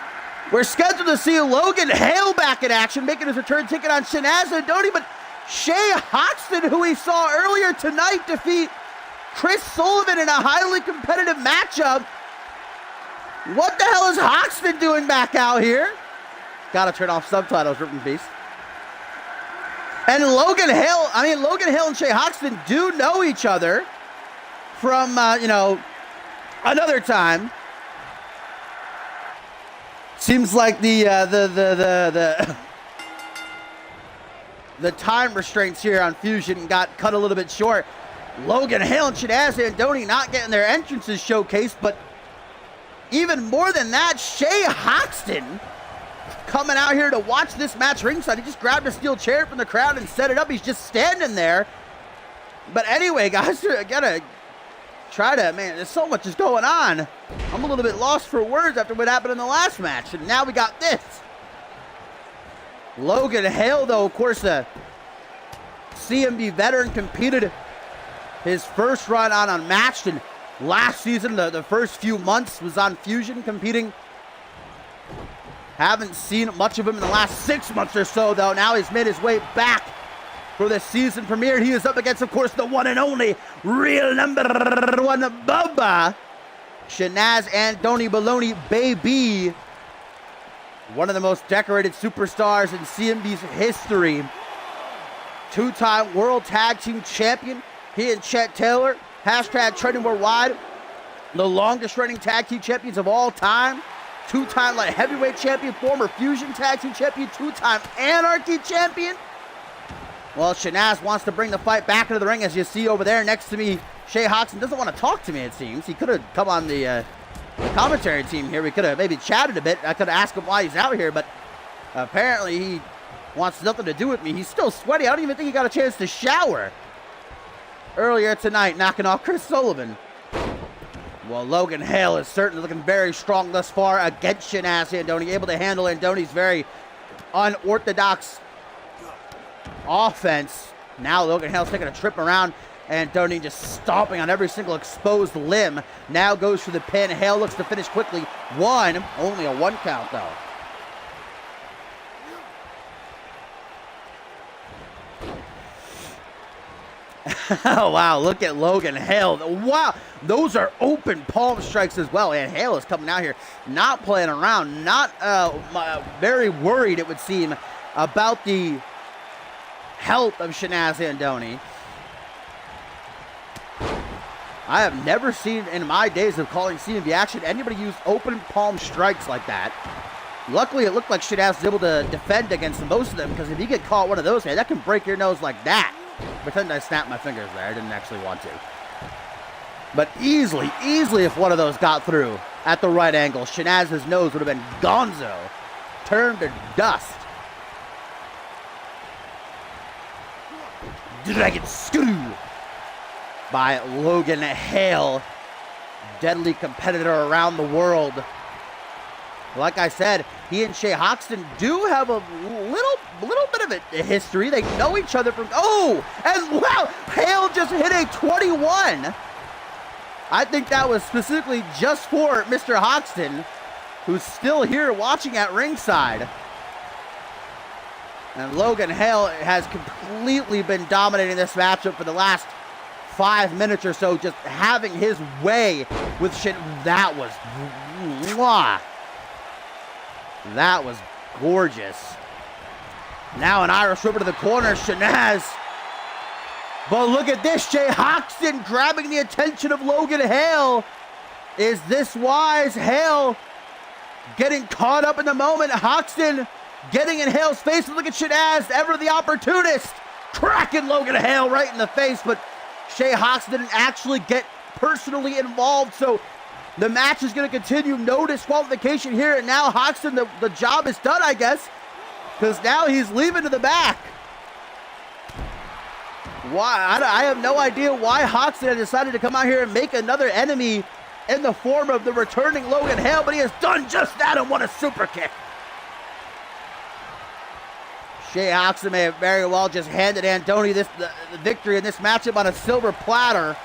We're scheduled to see Logan Hale back in action, making his return, taking on Shanaz and Dodie, but Shay Hoxton, who we saw earlier tonight defeat Chris Sullivan in a highly competitive matchup. What the hell is Hoxton doing back out here? Gotta turn off subtitles, Rip and Beast. And Logan Hale and Shay Hoxton do know each other from, another time. Seems like the time restraints here on Fusion got cut a little bit short. Logan Hale and Shanaz Andoni not getting their entrances showcased, but even more than that, Shay Hoxton coming out here to watch this match ringside. He just grabbed a steel chair from the crowd and set it up. He's just standing there. But anyway, guys, I gotta try to, man, there's so much is going on. I'm a little bit lost for words after what happened in the last match, and now we got this. Logan Hale, though, of course, a CMV veteran, competed his first run on Unmatched, and last season, the first few months, was on Fusion competing. Haven't seen much of him in the last 6 months or so, though. Now he's made his way back for the season premiere. He is up against, of course, the one and only real number one Bubba Shanaz Andoni Baloney, baby. One of the most decorated superstars in CMV's history. Two-time World Tag Team Champion. He and Chet Taylor, hashtag trending worldwide. The longest running tag team champions of all time. Two-time light heavyweight champion, former Fusion Tag Team Champion, two-time Anarchy Champion. Well, Shanaz wants to bring the fight back into the ring, as you see over there next to me. Shay Hoxton doesn't want to talk to me, it seems. He could have come on the the commentary team here. We could have maybe chatted a bit. I could have asked him why he's out here, but apparently he wants nothing to do with me. He's still sweaty. I don't even think he got a chance to shower earlier tonight, knocking off Chris Sullivan. Well, Logan Hale is certainly looking very strong thus far against Shanaz Andoni, able to handle Andoni's very unorthodox offense. Now Logan Hale's taking a trip around Andoni, just stomping on every single exposed limb. Now goes for the pin. Hale looks to finish quickly. Only a 1 count though. Oh, wow, look at Logan Hale. Wow, those are open palm strikes as well. And Hale is coming out here, not playing around, not very worried, it would seem, about the health of Shanaz Andoni. I have never seen in my days of calling CMV action anybody use open palm strikes like that. Luckily, it looked like Shanaz was able to defend against most of them, because if you get caught one of those, man, that can break your nose like that. Pretend I snapped my fingers there. I didn't actually want to. But easily if one of those got through at the right angle, Shanaz's nose would have been gonzo. Turned to dust. Dragon Screw by Logan Hale. Deadly competitor around the world. Like I said, he and Shay Hoxton do have a little bit of a history. They know each other from... Oh! And wow! Hale just hit a 21! I think that was specifically just for Mr. Hoxton, who's still here watching at ringside. And Logan Hale has completely been dominating this matchup for the last 5 minutes or so, just having his way with shit. That was... Mwah. That was gorgeous. Now an Irish Whipper to the corner, Shanaz. But look at this, Jay Hoxton grabbing the attention of Logan Hale. Is this wise? Hale getting caught up in the moment. Hoxton getting in Hale's face. Look at Shanaz, ever the opportunist, cracking Logan Hale right in the face. But Shay Hoxton didn't actually get personally involved, so the match is going to continue. No disqualification here. And now Hoxton, the job is done, I guess, because now he's leaving to the back. Why? I have no idea why Hoxton had decided to come out here and make another enemy in the form of the returning Logan Hale, but he has done just that and won a super kick. Shay Hoxton may have very well just handed Andoni the victory in this matchup on a silver platter.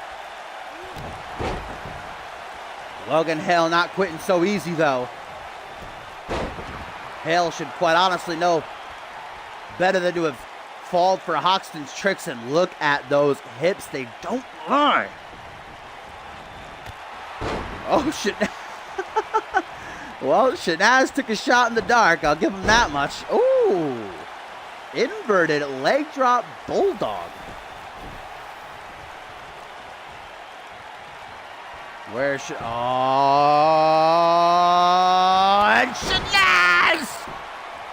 Logan Hale not quitting so easy, though. Hale should quite honestly know better than to have fallen for Hoxton's tricks, and look at those hips. They don't lie. Oh, shit. Well, Shanaz took a shot in the dark. I'll give him that much. Ooh. Inverted leg drop bulldog. Where should... Oh, and Shanaz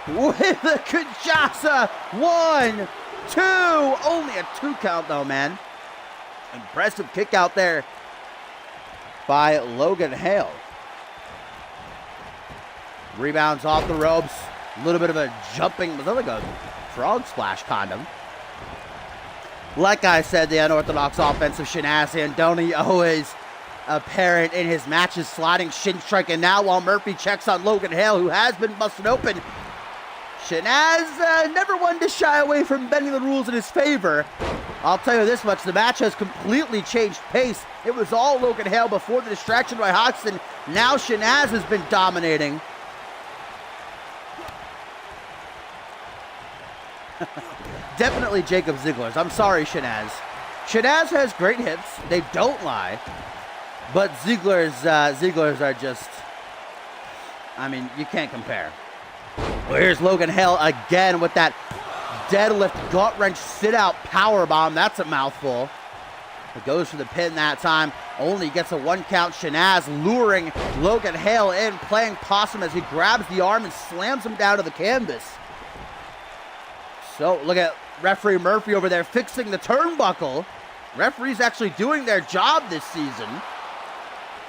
with the Kinshasa. 1, 2. Only a 2 count, though, man. Impressive kick out there by Logan Hale. Rebounds off the ropes. A little bit of a jumping... Was that like a frog splash, kind of? Like I said, the unorthodox offense of Shanaz Andoni always apparent in his matches, sliding shin strike. And now while Murphy checks on Logan Hale, who has been busted open, Shanaz never one to shy away from bending the rules in his favor. I'll tell you this much, the match has completely changed pace. It was all Logan Hale before the distraction by Hoxton. Now Shanaz has been dominating. Definitely Jacob Ziegler's. I'm sorry, Shanaz. Shanaz has great hips. They don't lie. But Ziegler's are just... I mean, you can't compare. Well, here's Logan Hale again with that deadlift gut-wrench sit-out powerbomb. That's a mouthful. It goes for the pin that time. Only gets a 1 count. Shanaz luring Logan Hale in, playing possum as he grabs the arm and slams him down to the canvas. So, look at referee Murphy over there fixing the turnbuckle. Referees actually doing their job this season.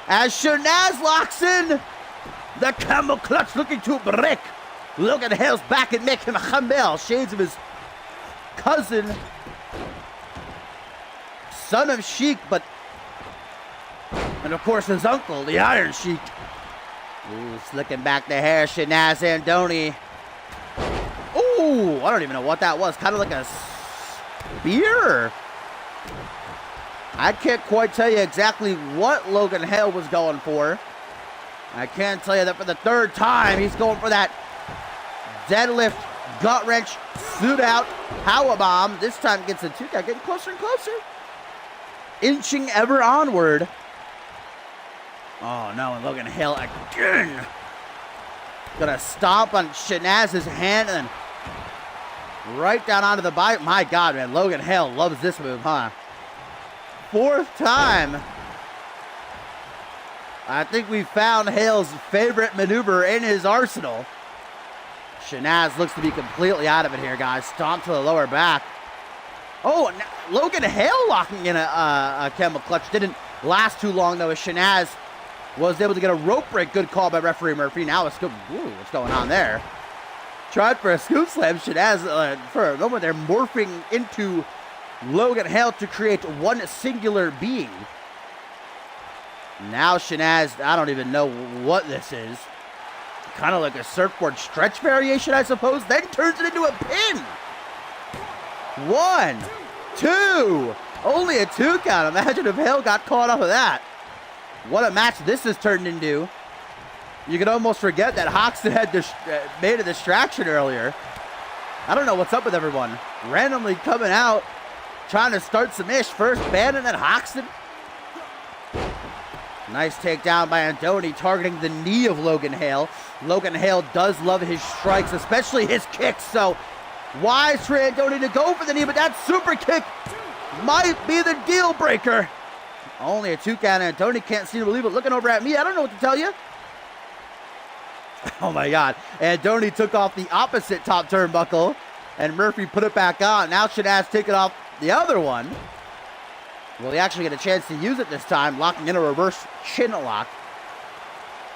As Shanaz locks in. The camel clutch looking to break. Logan Hale's back and make him a Hamel. Shades of his cousin. Son of Sheik, but... And of course his uncle, the Iron Sheik. Ooh, slicking back the hair, Shanaz Andoni. Ooh, I don't even know what that was. Kind of like a spear. I can't quite tell you exactly what Logan Hale was going for. I can tell you that for the third time, he's going for that deadlift, gut wrench, suit out, power bomb. This time gets a 2 count, getting closer and closer. Inching ever onward. Oh no, and Logan Hale again. Gonna stomp on Shanaz's hand and then right down onto the bite. My God, man, Logan Hale loves this move, huh? 4th time. I think we found Hale's favorite maneuver in his arsenal. Shanaz looks to be completely out of it here, guys. Stomp to the lower back. Oh, Logan Hale locking in a camel clutch. Didn't last too long, though, as Shanaz was able to get a rope break. Good call by referee Murphy. Now a scoop. Ooh, what's going on there? Tried for a scoop slam. Shanaz, for a moment, they're morphing into Logan Hale to create one singular being. Now Shanaz, I don't even know what this is. Kind of like a surfboard stretch variation, I suppose. Then turns it into a pin. 1, 2. Only a 2 count. Imagine if Hale got caught up with that. What a match this has turned into. You could almost forget that Hoxton had made a distraction earlier. I don't know what's up with everyone. Randomly coming out, trying to start some ish. First Bannon, then Hoxton. Nice takedown by Andoni, targeting the knee of Logan Hale. Logan Hale does love his strikes, especially his kicks, so wise for Andoni to go for the knee, but that super kick might be the deal breaker. Only a 2 count. Andoni can't seem to believe it. Looking over at me, I don't know what to tell you. Oh my God. Andoni took off the opposite top turnbuckle, and Murphy put it back on. Now Shanaz taking off the other one. Will he actually get a chance to use it this time? Locking in a reverse chin lock.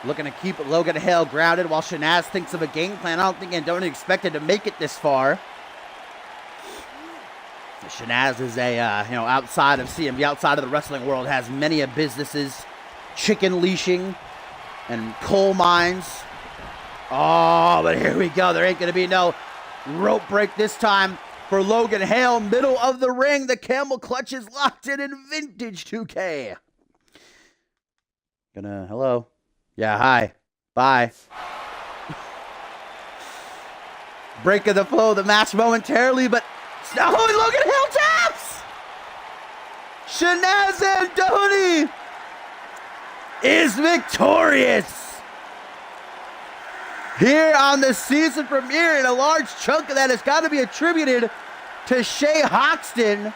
Looking to keep Logan Hale grounded while Shanaz thinks of a game plan. I don't think Andoni expected to make it this far. Shanaz is a, outside of CMV, outside of the wrestling world, has many of businesses, chicken leashing and coal mines. Oh, but here we go. There ain't going to be no rope break this time for Logan Hale. Middle of the ring. The camel clutch is locked in vintage 2K. Hello. Yeah, hi. Bye. Break of the flow of the match momentarily, but now Logan Hale taps! Shanaz Andoni is victorious here on the season premiere, and a large chunk of that has got to be attributed to Shay Hoxton.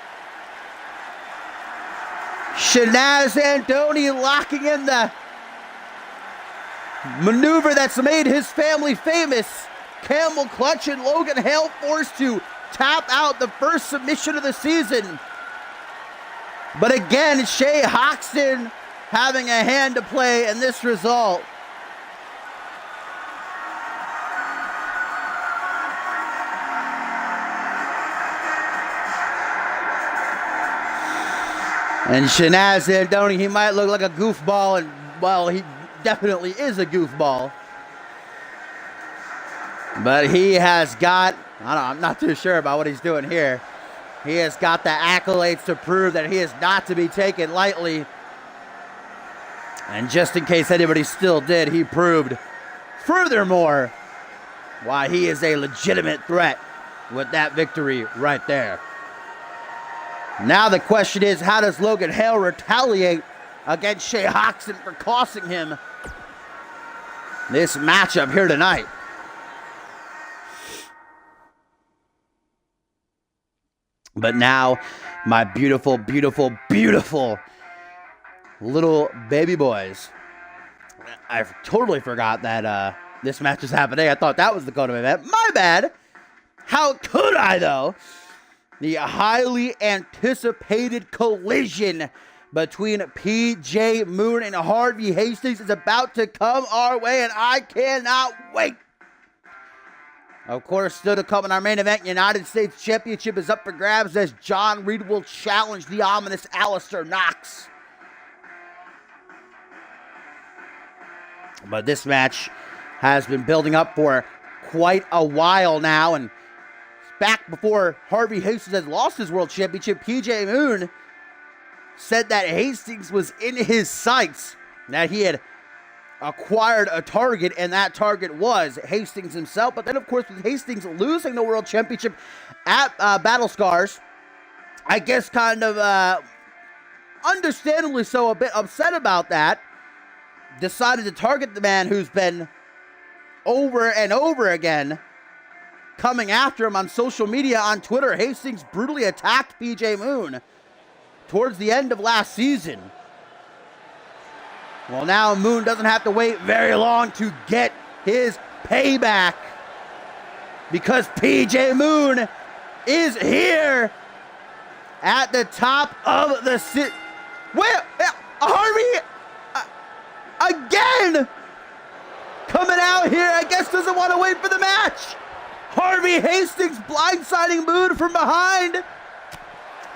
Shanaz Andoni locking in the maneuver that's made his family famous. Camel clutch, and Logan Hale forced to tap out the first submission of the season. But again, Shay Hoxton having a hand to play in this result. And Shanaz Andoni, he might look like a goofball, and well, he definitely is a goofball. But he has got, I'm not too sure about what he's doing here. He has got the accolades to prove that he is not to be taken lightly. And just in case anybody still did, he proved furthermore why he is a legitimate threat with that victory right there. Now the question is, how does Logan Hale retaliate against Shay Hoxton for costing him this matchup here tonight? But now, my beautiful, beautiful, beautiful little baby boys. I totally forgot that this match is happening. I thought that was the co-main event. My bad. How could I, though? The highly anticipated collision between PJ Moon and Harvey Hastings is about to come our way, and I cannot wait. Of course, still to come in our main event, United States Championship is up for grabs as John Reed will challenge the ominous Alistair Knox. But this match has been building up for quite a while now, and back before Harvey Hastings has lost his world championship, PJ Moon said that Hastings was in his sights, that he had acquired a target, and that target was Hastings himself. But then, of course, with Hastings losing the world championship at Battle Scars, I guess kind of understandably so, a bit upset about that, decided to target the man who's been over and over again coming after him on social media, on Twitter. Hastings brutally attacked PJ Moon towards the end of last season. Well, now Moon doesn't have to wait very long to get his payback, because PJ Moon is here at the top of the Harvey again coming out here, I guess doesn't want to wait for the match. Harvey Hastings blindsiding Moon from behind.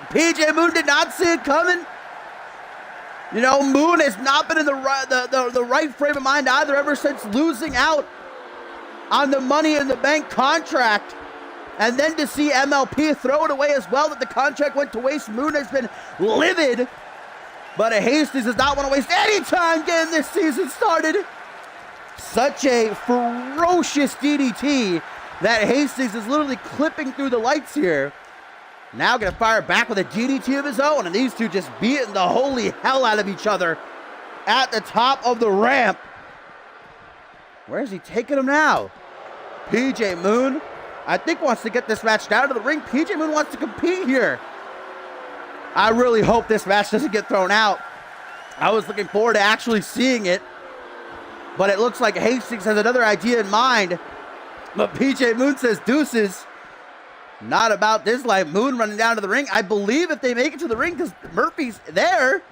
PJ Moon did not see it coming. You know, Moon has not been in the right frame of mind either ever since losing out on the Money in the Bank contract. And then to see MLP throw it away as well, that the contract went to waste. Moon has been livid. But Hastings does not want to waste any time getting this season started. Such a ferocious DDT that Hastings is literally clipping through the lights here. Now going to fire back with a DDT of his own, and these two just beating the holy hell out of each other at the top of the ramp. Where is he taking him now? PJ Moon, I think, wants to get this match down to the ring. PJ Moon wants to compete here. I really hope this match doesn't get thrown out. I was looking forward to actually seeing it, but it looks like Hastings has another idea in mind. But PJ Moon says deuces. Not about this life. Moon running down to the ring. I believe if they make it to the ring, because Murphy's there,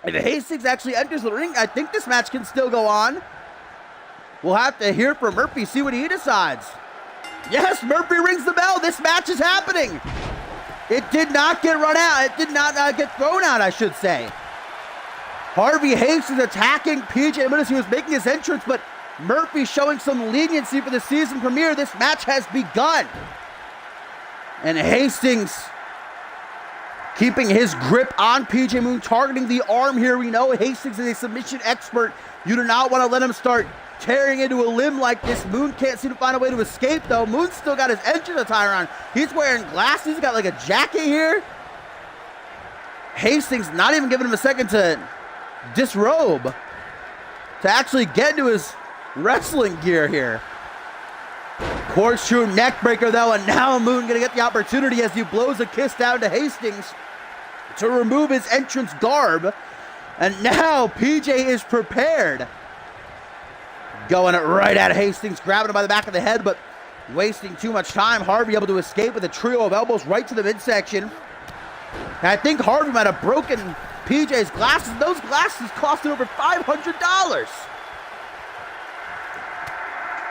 if Hastings actually enters the ring, I think this match can still go on. We'll have to hear from Murphy, see what he decides. Yes, Murphy rings the bell. This match is happening. It did not get run out. It did not get thrown out, I should say. Harvey Hastings attacking PJ Moon as he was making his entrance, but Murphy showing some leniency for the season premiere. This match has begun. And Hastings keeping his grip on PJ Moon, targeting the arm here. We know Hastings is a submission expert. You do not want to let him start tearing into a limb like this. Moon can't seem to find a way to escape, though. Moon's still got his entrance attire on. He's wearing glasses. He's got like a jacket here. Hastings not even giving him a second to disrobe, to actually get into his wrestling gear here. Corkscrew neckbreaker, though, and now Moon gonna get the opportunity as he blows a kiss down to Hastings to remove his entrance garb. And now PJ is prepared. Going right at Hastings, grabbing him by the back of the head, but wasting too much time. Harvey able to escape with a trio of elbows right to the midsection. And I think Harvey might have broken PJ's glasses. Those glasses costed over $500.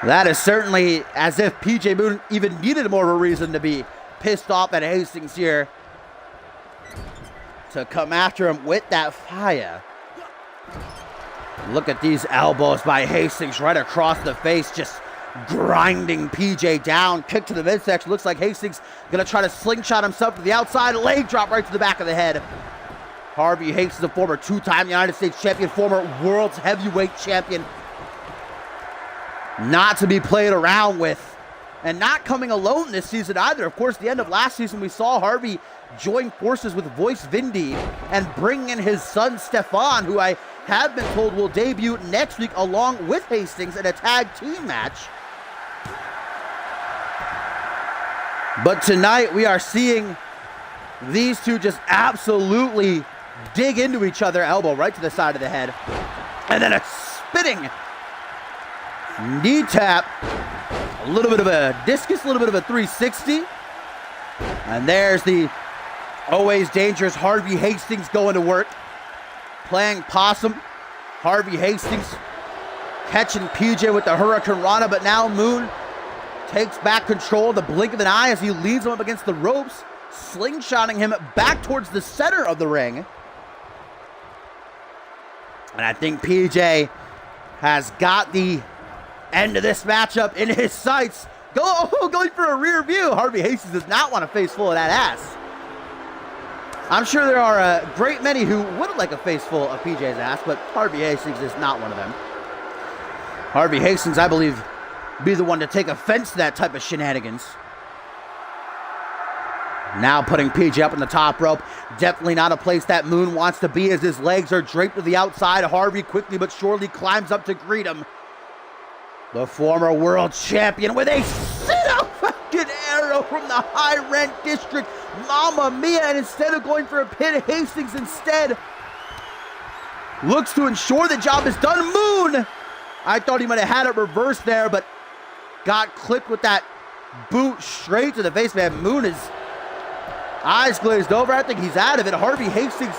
That is certainly as if PJ Moon even needed more of a reason to be pissed off at Hastings here, to come after him with that fire. Look at these elbows by Hastings right across the face, just grinding PJ down. Kick to the midsection. Looks like Hastings gonna try to slingshot himself to the outside. Leg drop right to the back of the head. Harvey Hastings, a former two-time United States champion, former world's heavyweight champion. Not to be played around with, and not coming alone this season either. Of course, the end of last season, we saw Harvey join forces with Voice Vindy and bring in his son Stefan, who I have been told will debut next week along with Hastings in a tag team match. But tonight we are seeing these two just absolutely dig into each other. Elbow right to the side of the head, and then a spinning knee tap, a little bit of a discus, a little bit of a 360. And there's the always dangerous Harvey Hastings going to work. playing possum. Harvey Hastings catching PJ with the Hurricane Rana, but now Moon takes back control, the blink of an eye, as he leads him up against the ropes, slingshotting him back towards the center of the ring. And I think PJ has got the end of this matchup in his sights. Going for a rear view. Harvey Hastings does not want a face full of that ass. I'm sure there are a great many who would like a face full of PJ's ass, but Harvey Hastings is not one of them. Harvey Hastings, I believe, be the one to take offense to that type of shenanigans. Now putting PJ up on the top rope. Definitely not a place that Moon wants to be, as his legs are draped to the outside. Harvey quickly but surely climbs up to greet him. The former world champion with a sit-up fucking arrow from the high rent district. Mamma mia. And instead of going for a pin, Hastings instead looks to ensure the job is done. Moon! I thought he might have had it reversed there, but got clipped with that boot straight to the face, man. Moon is eyes glazed over. I think he's out of it. Harvey Hastings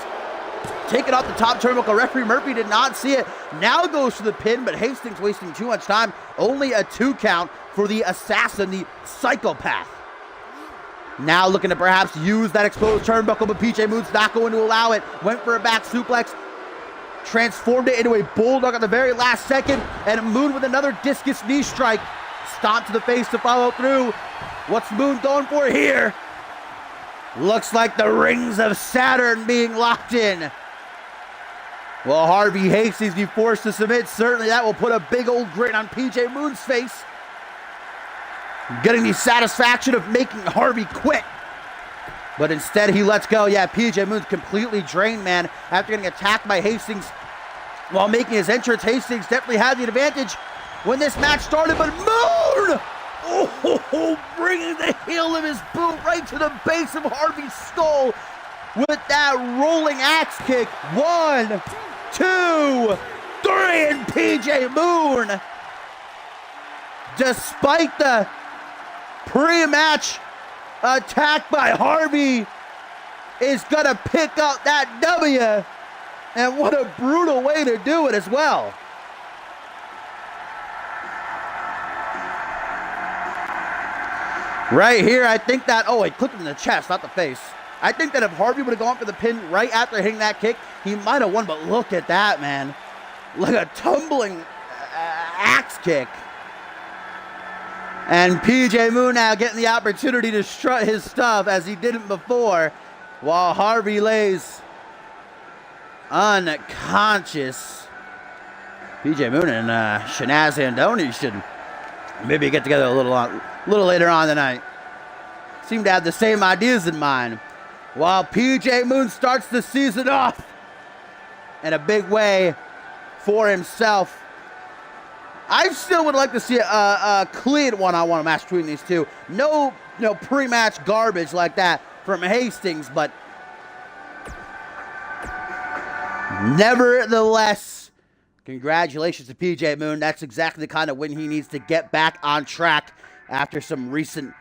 taking off the top turnbuckle. Referee Murphy did not see it. Now goes for the pin, but Hastings wasting too much time. Only a 2 count for the assassin, the psychopath. Now looking to perhaps use that exposed turnbuckle, but PJ Moon's not going to allow it. Went for a back suplex. Transformed it into a bulldog at the very last second. And Moon with another discus knee strike. Stomp to the face to follow through. What's Moon going for here? Looks like the rings of Saturn being locked in. Well, Harvey Hastings be forced to submit. Certainly that will put a big old grin on PJ Moon's face. Getting the satisfaction of making Harvey quit. But instead he lets go. Yeah, PJ Moon's completely drained, man. After getting attacked by Hastings while making his entrance, Hastings definitely had the advantage when this match started. But Moon! Bringing the heel of his boot right to the base of Harvey's skull with that rolling axe kick. 1, 2, 3, and PJ Moon, despite the pre-match attack by Harvey, is gonna pick up that W. And what a brutal way to do it as well. Right here, I think that, it clipped him in the chest, not the face. I think that if Harvey would have gone for the pin right after hitting that kick, he might have won, but look at that, man. Like a tumbling axe kick. And PJ Moon now getting the opportunity to strut his stuff as he didn't before, while Harvey lays unconscious. PJ Moon and Shanaz Andoni should maybe get together a little later on tonight. Seem to have the same ideas in mind. While PJ Moon starts the season off in a big way for himself. I still would like to see a clean one-on-one match between these two. No pre-match garbage like that from Hastings, but nevertheless, congratulations to PJ Moon. That's exactly the kind of win he needs to get back on track after some recent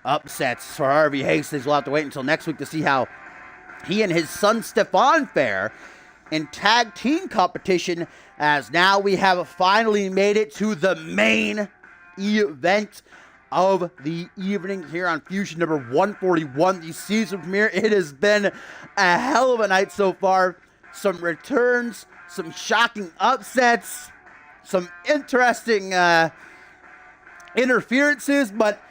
upsets for Harvey Hastings. We'll have to wait until next week to see how he and his son Stefan fare in tag team competition, as now we have finally made it to the main event of the evening here on Fusion number 141, the season premiere. It has been a hell of a night so far. Some returns, some shocking upsets, some interesting interferences, but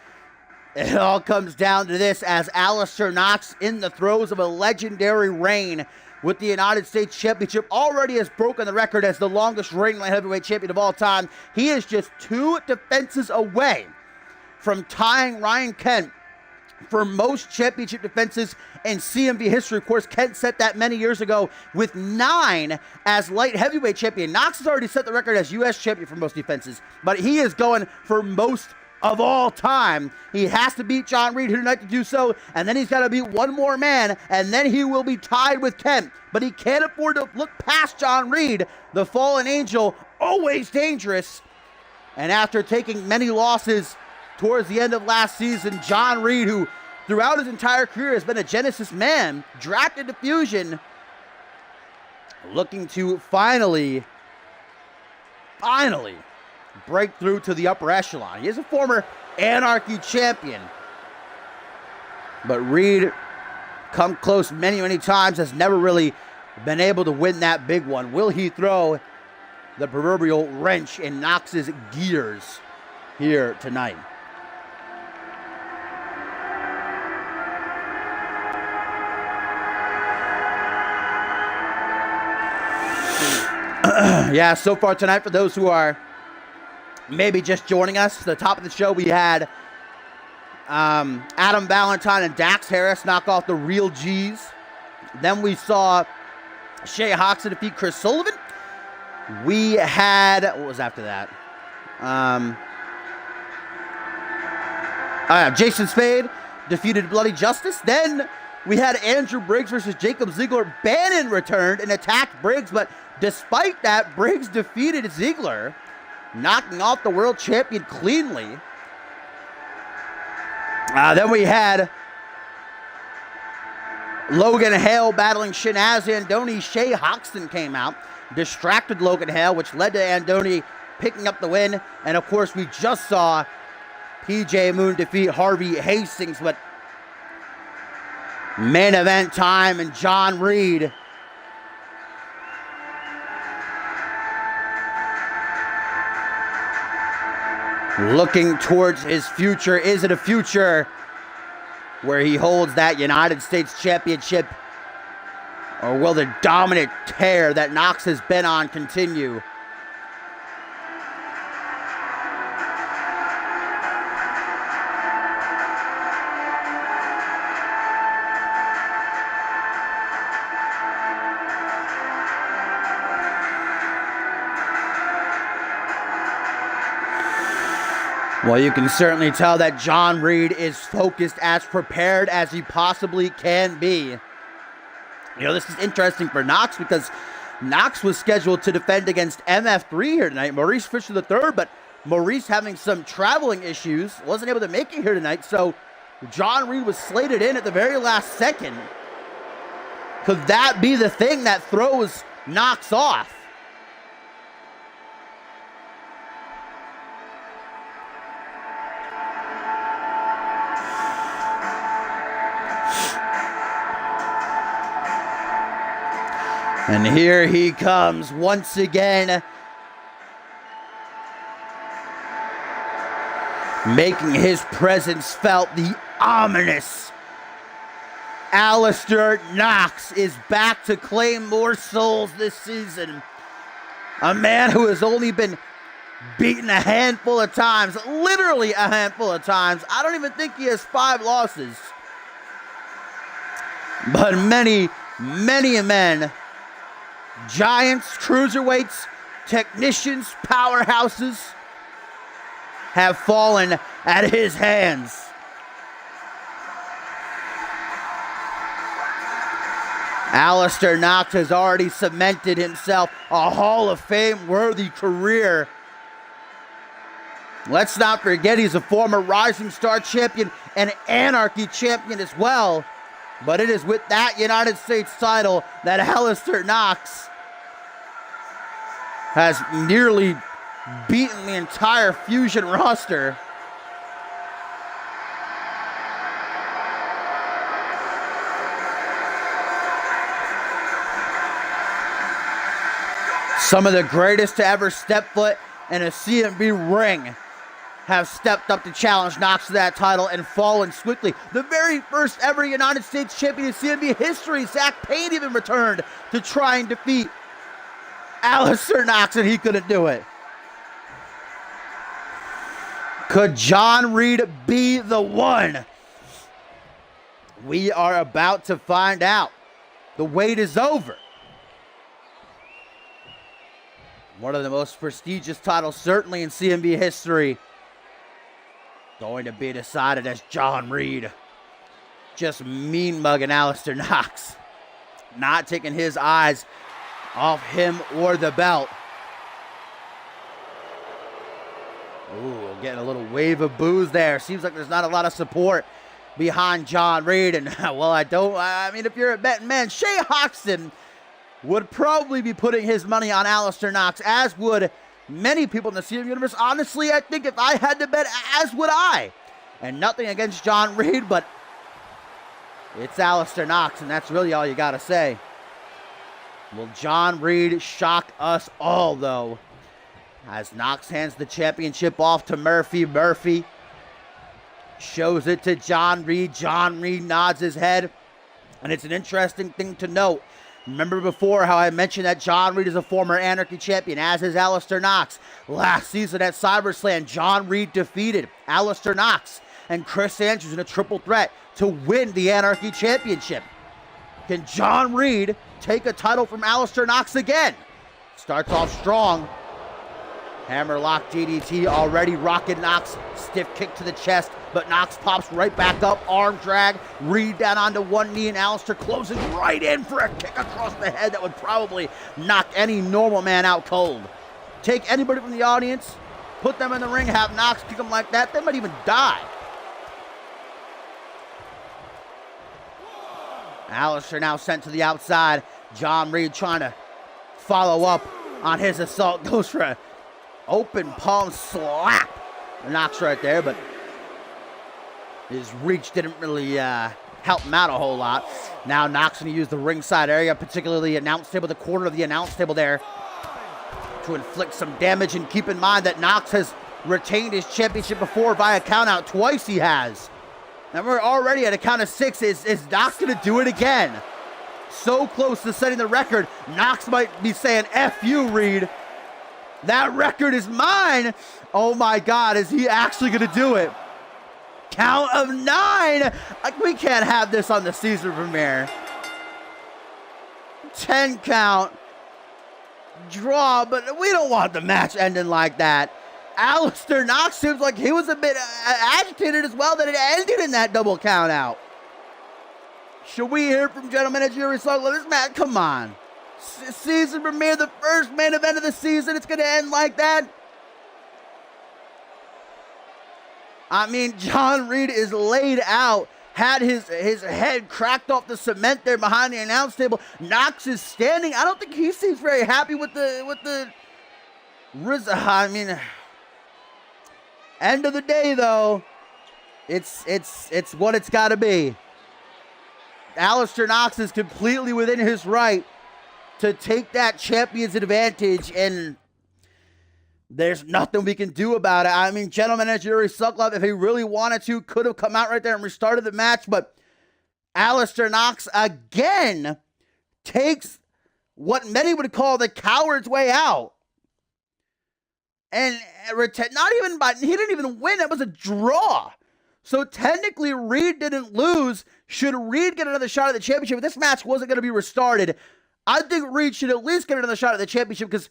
it all comes down to this, as Alistair Knox, in the throes of a legendary reign with the United States Championship, already has broken the record as the longest reigning light heavyweight champion of all time. He is just 2 defenses away from tying Ryan Kent for most championship defenses in CMV history. Of course, Kent set that many years ago with 9 as light heavyweight champion. Knox has already set the record as U.S. champion for most defenses, but he is going for most of all time. He has to beat John Reed here tonight to do so, and then he's got to beat one more man, and then he will be tied with Kent. But he can't afford to look past John Reed, the fallen angel, always dangerous. And after taking many losses towards the end of last season, John Reed, who throughout his entire career has been a Genesis man, drafted to Fusion, looking to finally break through to the upper echelon. He is a former Anarchy champion, but Reed come close many times, has never really been able to win that big one. Will he throw the proverbial wrench in Knox's gears here tonight? Yeah, so far tonight, for those who are maybe just joining us, the top of the show, we had Adam Valentine and Dax Harris knock off the Real G's. Then we saw Shay Hoxton defeat Chris Sullivan. We had, what was after that? Jason Spade defeated Bloody Justice. Then we had Andrew Briggs versus Jacob Ziegler. Bannon returned and attacked Briggs, but despite that, Briggs defeated Ziegler, knocking off the world champion cleanly. Then we had Logan Hale battling Shinaz Andoni. Shay Hoxton came out, distracted Logan Hale, which led to Andoni picking up the win. And of course, we just saw PJ Moon defeat Harvey Hastings. But main event time, and John Reed looking towards his future. Is it a future where he holds that United States Championship, or will the dominant tear that Knox has been on continue? Well, you can certainly tell that John Reed is focused, as prepared as he possibly can be. You know, this is interesting for Knox because Knox was scheduled to defend against MF3 here tonight, Maurice Fisher III, but Maurice, having some traveling issues, wasn't able to make it here tonight, so John Reed was slated in at the very last second. Could that be the thing that throws Knox off? And here he comes once again, making his presence felt. The ominous Alistair Knox is back to claim more souls this season. A man who has only been beaten a handful of times, literally a handful of times. I don't even think he has 5 losses. But many men, giants, cruiserweights, technicians, powerhouses, have fallen at his hands. Alistair Knox has already cemented himself a Hall of Fame worthy career. Let's not forget he's a former Rising Star champion and Anarchy champion as well. But it is with that United States title that Alistair Knox has nearly beaten the entire Fusion roster. Some of the greatest to ever step foot in a CMV ring have stepped up to challenge Knox to that title and fallen swiftly. The very first ever United States champion in CMV history, Zach Payne, even returned to try and defeat Alistair Knox, and he couldn't do it. Could John Reed be the one? We are about to find out. The wait is over. One of the most prestigious titles, certainly in CMV history, going to be decided as John Reed just mean mugging Alistair Knox, not taking his eyes off him or the belt. Ooh, getting a little wave of boos there. Seems like there's not a lot of support behind John Reed. And, well, I mean, if you're a betting man, Shay Hoxton would probably be putting his money on Alistair Knox, as would many people in the CMV universe. Honestly, I think if I had to bet, as would I. And nothing against John Reed, but it's Alistair Knox, and that's really all you got to say. Will John Reed shock us all, though? As Knox hands the championship off to Murphy. Murphy shows it to John Reed. John Reed nods his head. And it's an interesting thing to note. Remember before how I mentioned that John Reed is a former Anarchy champion, as is Alistair Knox. Last season at SummerSlam, John Reed defeated Alistair Knox and Chris Andrews in a triple threat to win the Anarchy championship. Can John Reed take a title from Alistair Knox again? Starts off strong. Hammerlock DDT already rocking Knox. Stiff kick to the chest, but Knox pops right back up. Arm drag. Reed down onto one knee, and Alistair closes right in for a kick across the head that would probably knock any normal man out cold. Take anybody from the audience, put them in the ring, have Knox kick them like that, they might even die. Alistair now sent to the outside. John Reed trying to follow up on his assault. Goes for a open palm slap. Knox right there, but his reach didn't really help him out a whole lot. Now Knox going to use the ringside area, particularly the announce table, the corner of the announce table there, to inflict some damage. And keep in mind that Knox has retained his championship before via countout. Twice he has. And we're already at a count of 6. Is Knox going to do it again? So close to setting the record. Knox might be saying, F you, Reed. That record is mine. Oh my God, is he actually going to do it? Count of 9. We can't have this on the season premiere. 10 count. Draw, but we don't want the match ending like that. Alistair Knox seems like he was a bit agitated as well that it ended in that double count out. Should we hear from Gentleman at Jerry Sugler? This match, come on. Season premiere, the first main event of the season, it's going to end like that? I mean, John Reed is laid out, had his head cracked off the cement there behind the announce table. Knox is standing. I don't think he seems very happy with the I mean, end of the day, though, it's what it's got to be. Alistair Knox is completely within his right to take that champion's advantage, and there's nothing we can do about it. I mean, Gentleman at Jerry Sugler, if he really wanted to, could have come out right there and restarted the match, but Alistair Knox again takes what many would call the coward's way out. And not even he didn't even win. It was a draw. So technically, Reed didn't lose. Should Reed get another shot at the championship? If this match wasn't going to be restarted, I think Reed should at least get another shot at the championship because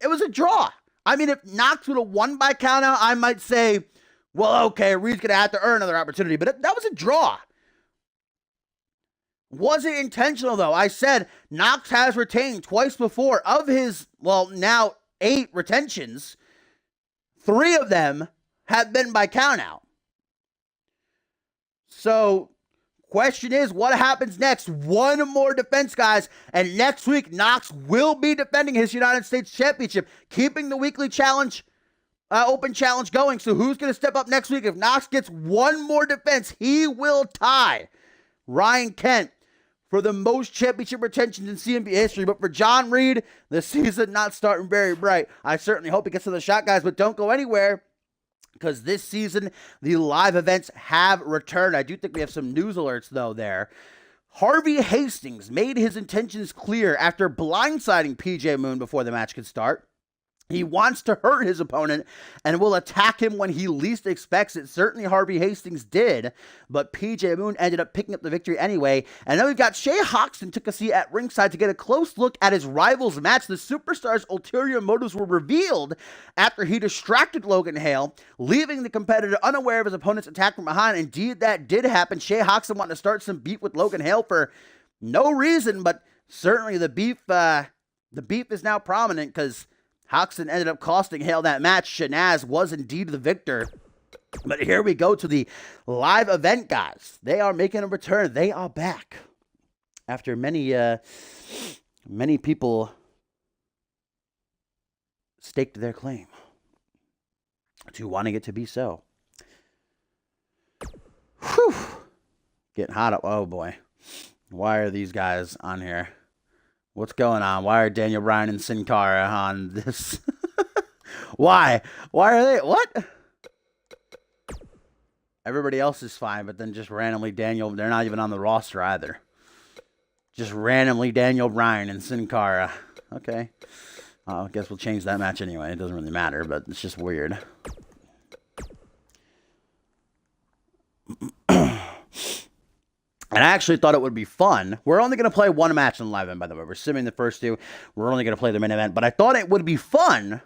it was a draw. I mean, if Knox would have won by countout, I might say, well, okay, Reed's going to have to earn another opportunity. But that was a draw. Was it intentional, though? I said Knox has retained twice before. Of his, well, now 8 retentions, 3 of them have been by countout. So, question is, what happens next? One more defense, guys. And next week, Knox will be defending his United States Championship, keeping the weekly challenge, open challenge going. So who's going to step up next week? If Knox gets one more defense, he will tie Ryan Kent for the most championship retentions in CMV history. But for John Reed, the season not starting very bright. I certainly hope he gets to the shot, guys, but don't go anywhere, because this season, the live events have returned. I do think we have some news alerts, though, there. Harvey Hastings made his intentions clear after blindsiding PJ Moon before the match could start. He wants to hurt his opponent and will attack him when he least expects it. Certainly Harvey Hastings did, but PJ Moon ended up picking up the victory anyway. And then we've got Shea Hoxton took a seat at ringside to get a close look at his rival's match. The superstar's ulterior motives were revealed after he distracted Logan Hale, leaving the competitor unaware of his opponent's attack from behind. Indeed, that did happen. Shea Hoxton wanted to start some beef with Logan Hale for no reason, but certainly the beef is now prominent because Hoxton ended up costing Hale that match. Shanaz was indeed the victor. But here we go to the live event, guys. They are making a return. They are back after many many people staked their claim to wanting it to be so. Whew. Getting hot. Oh, boy. Why are these guys on here? What's going on? Why are Daniel Bryan and Sin Cara on this? Why? Why are they? What? Everybody else is fine, but then just randomly Daniel, they're not even on the roster either. Just randomly Daniel Bryan and Sin Cara. Okay. I guess we'll change that match anyway. It doesn't really matter, but it's just weird. And I actually thought it would be fun. We're only going to play one match in the live event, by the way. We're simming the first two. We're only going to play the main event. But I thought it would be fun,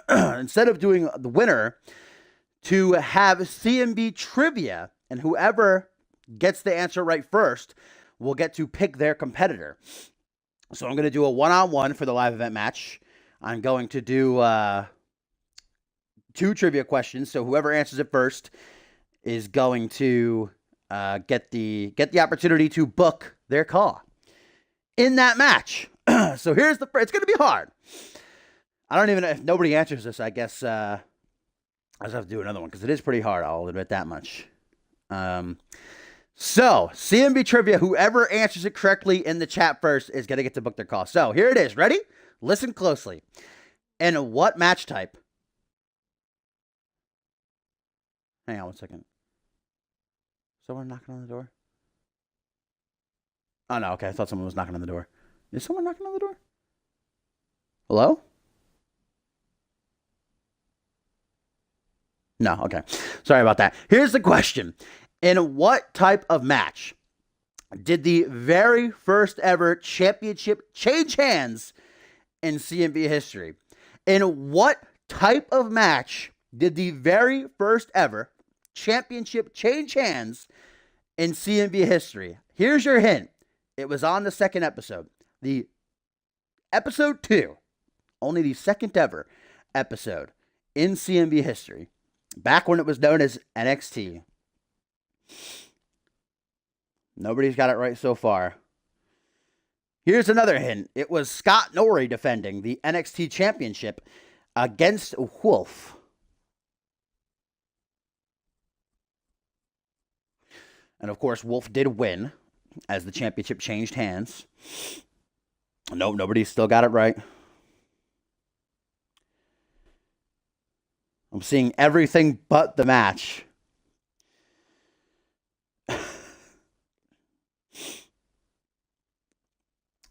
instead of doing the winner, to have CMV trivia. And whoever gets the answer right first will get to pick their competitor. So I'm going to do a one-on-one for the live event match. I'm going to do 2 trivia questions. So whoever answers it first is going to get the opportunity to book their call in that match. So here's the first. It's going to be hard. I don't even know if nobody answers this. I guess I just have to do another one because it is pretty hard. I'll admit that much. So CMV trivia. Whoever answers it correctly in the chat first is going to get to book their call. So here it is. Ready? Listen closely. And what match type? Hang on one second. Someone knocking on the door? Oh, no. Okay. I thought someone was knocking on the door. Is someone knocking on the door? Hello? No. Okay. Sorry about that. Here's the question. In what type of match did the very first ever championship change hands in CMV history? In what type of match did the very first ever championship change hands in CMV history? Here's your hint. It was on the second episode. The episode 2. Only the second ever episode in CMV history. Back when it was known as NXT. Nobody's got it right so far. Here's another hint. It was Scott Norrie defending the NXT championship against Wolf. And of course, Wolf did win as the championship changed hands. Nope, nobody still got it right. I'm seeing everything but the match.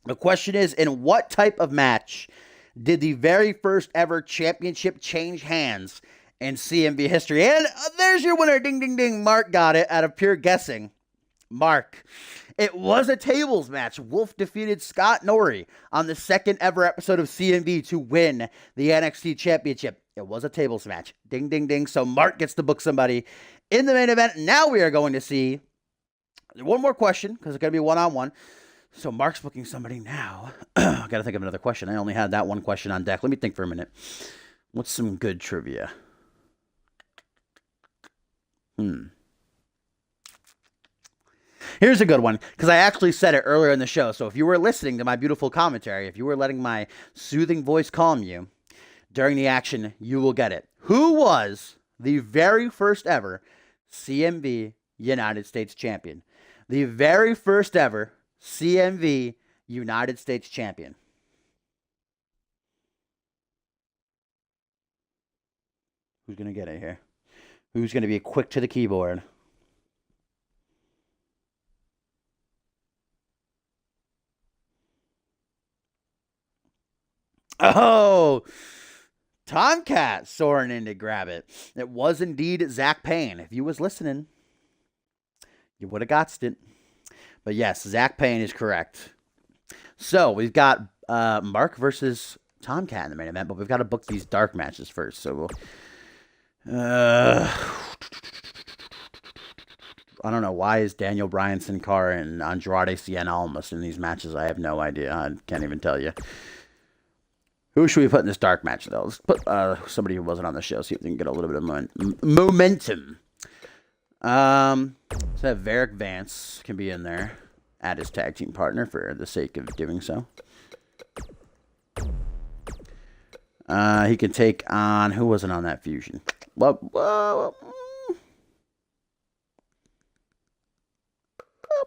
The question is, in what type of match did the very first ever championship change hands in CMV history? And there's your winner. Ding, ding, ding. Mark got it out of pure guessing. Mark. It was a tables match. Wolf defeated Scott Norrie on the second ever episode of CMV to win the NXT championship. It was a tables match. Ding, ding, ding. So Mark gets to book somebody in the main event. Now we are going to see one more question because it's going to be one-on-one. So Mark's booking somebody now. I got to think of another question. I only had that one question on deck. Let me think for a minute. What's some good trivia? Here's a good one, because I actually said it earlier in the show. So if you were listening to my beautiful commentary, if you were letting my soothing voice calm you during the action, you will get it. Who was the very first ever CMV United States champion? The very first ever CMV United States champion. Who's going to get it here? Who's going to be quick to the keyboard? Oh, Tomcat soaring in to grab it. It was indeed Zach Payne. If you was listening, you would have got it. But yes, Zach Payne is correct. So we've got Mark versus Tomcat in the main event, but we've got to book these dark matches first. So I don't know. Why is Daniel Bryan, Sin Cara, and Andrade Cien Almas in these matches? I have no idea. I can't even tell you. Who should we put in this dark match, though? Let's put somebody who wasn't on the show, see if we can get a little bit of momentum. So Varick Vance can be in there. Add his tag team partner for the sake of doing so. He can take on... Who wasn't on that fusion? Well, I'll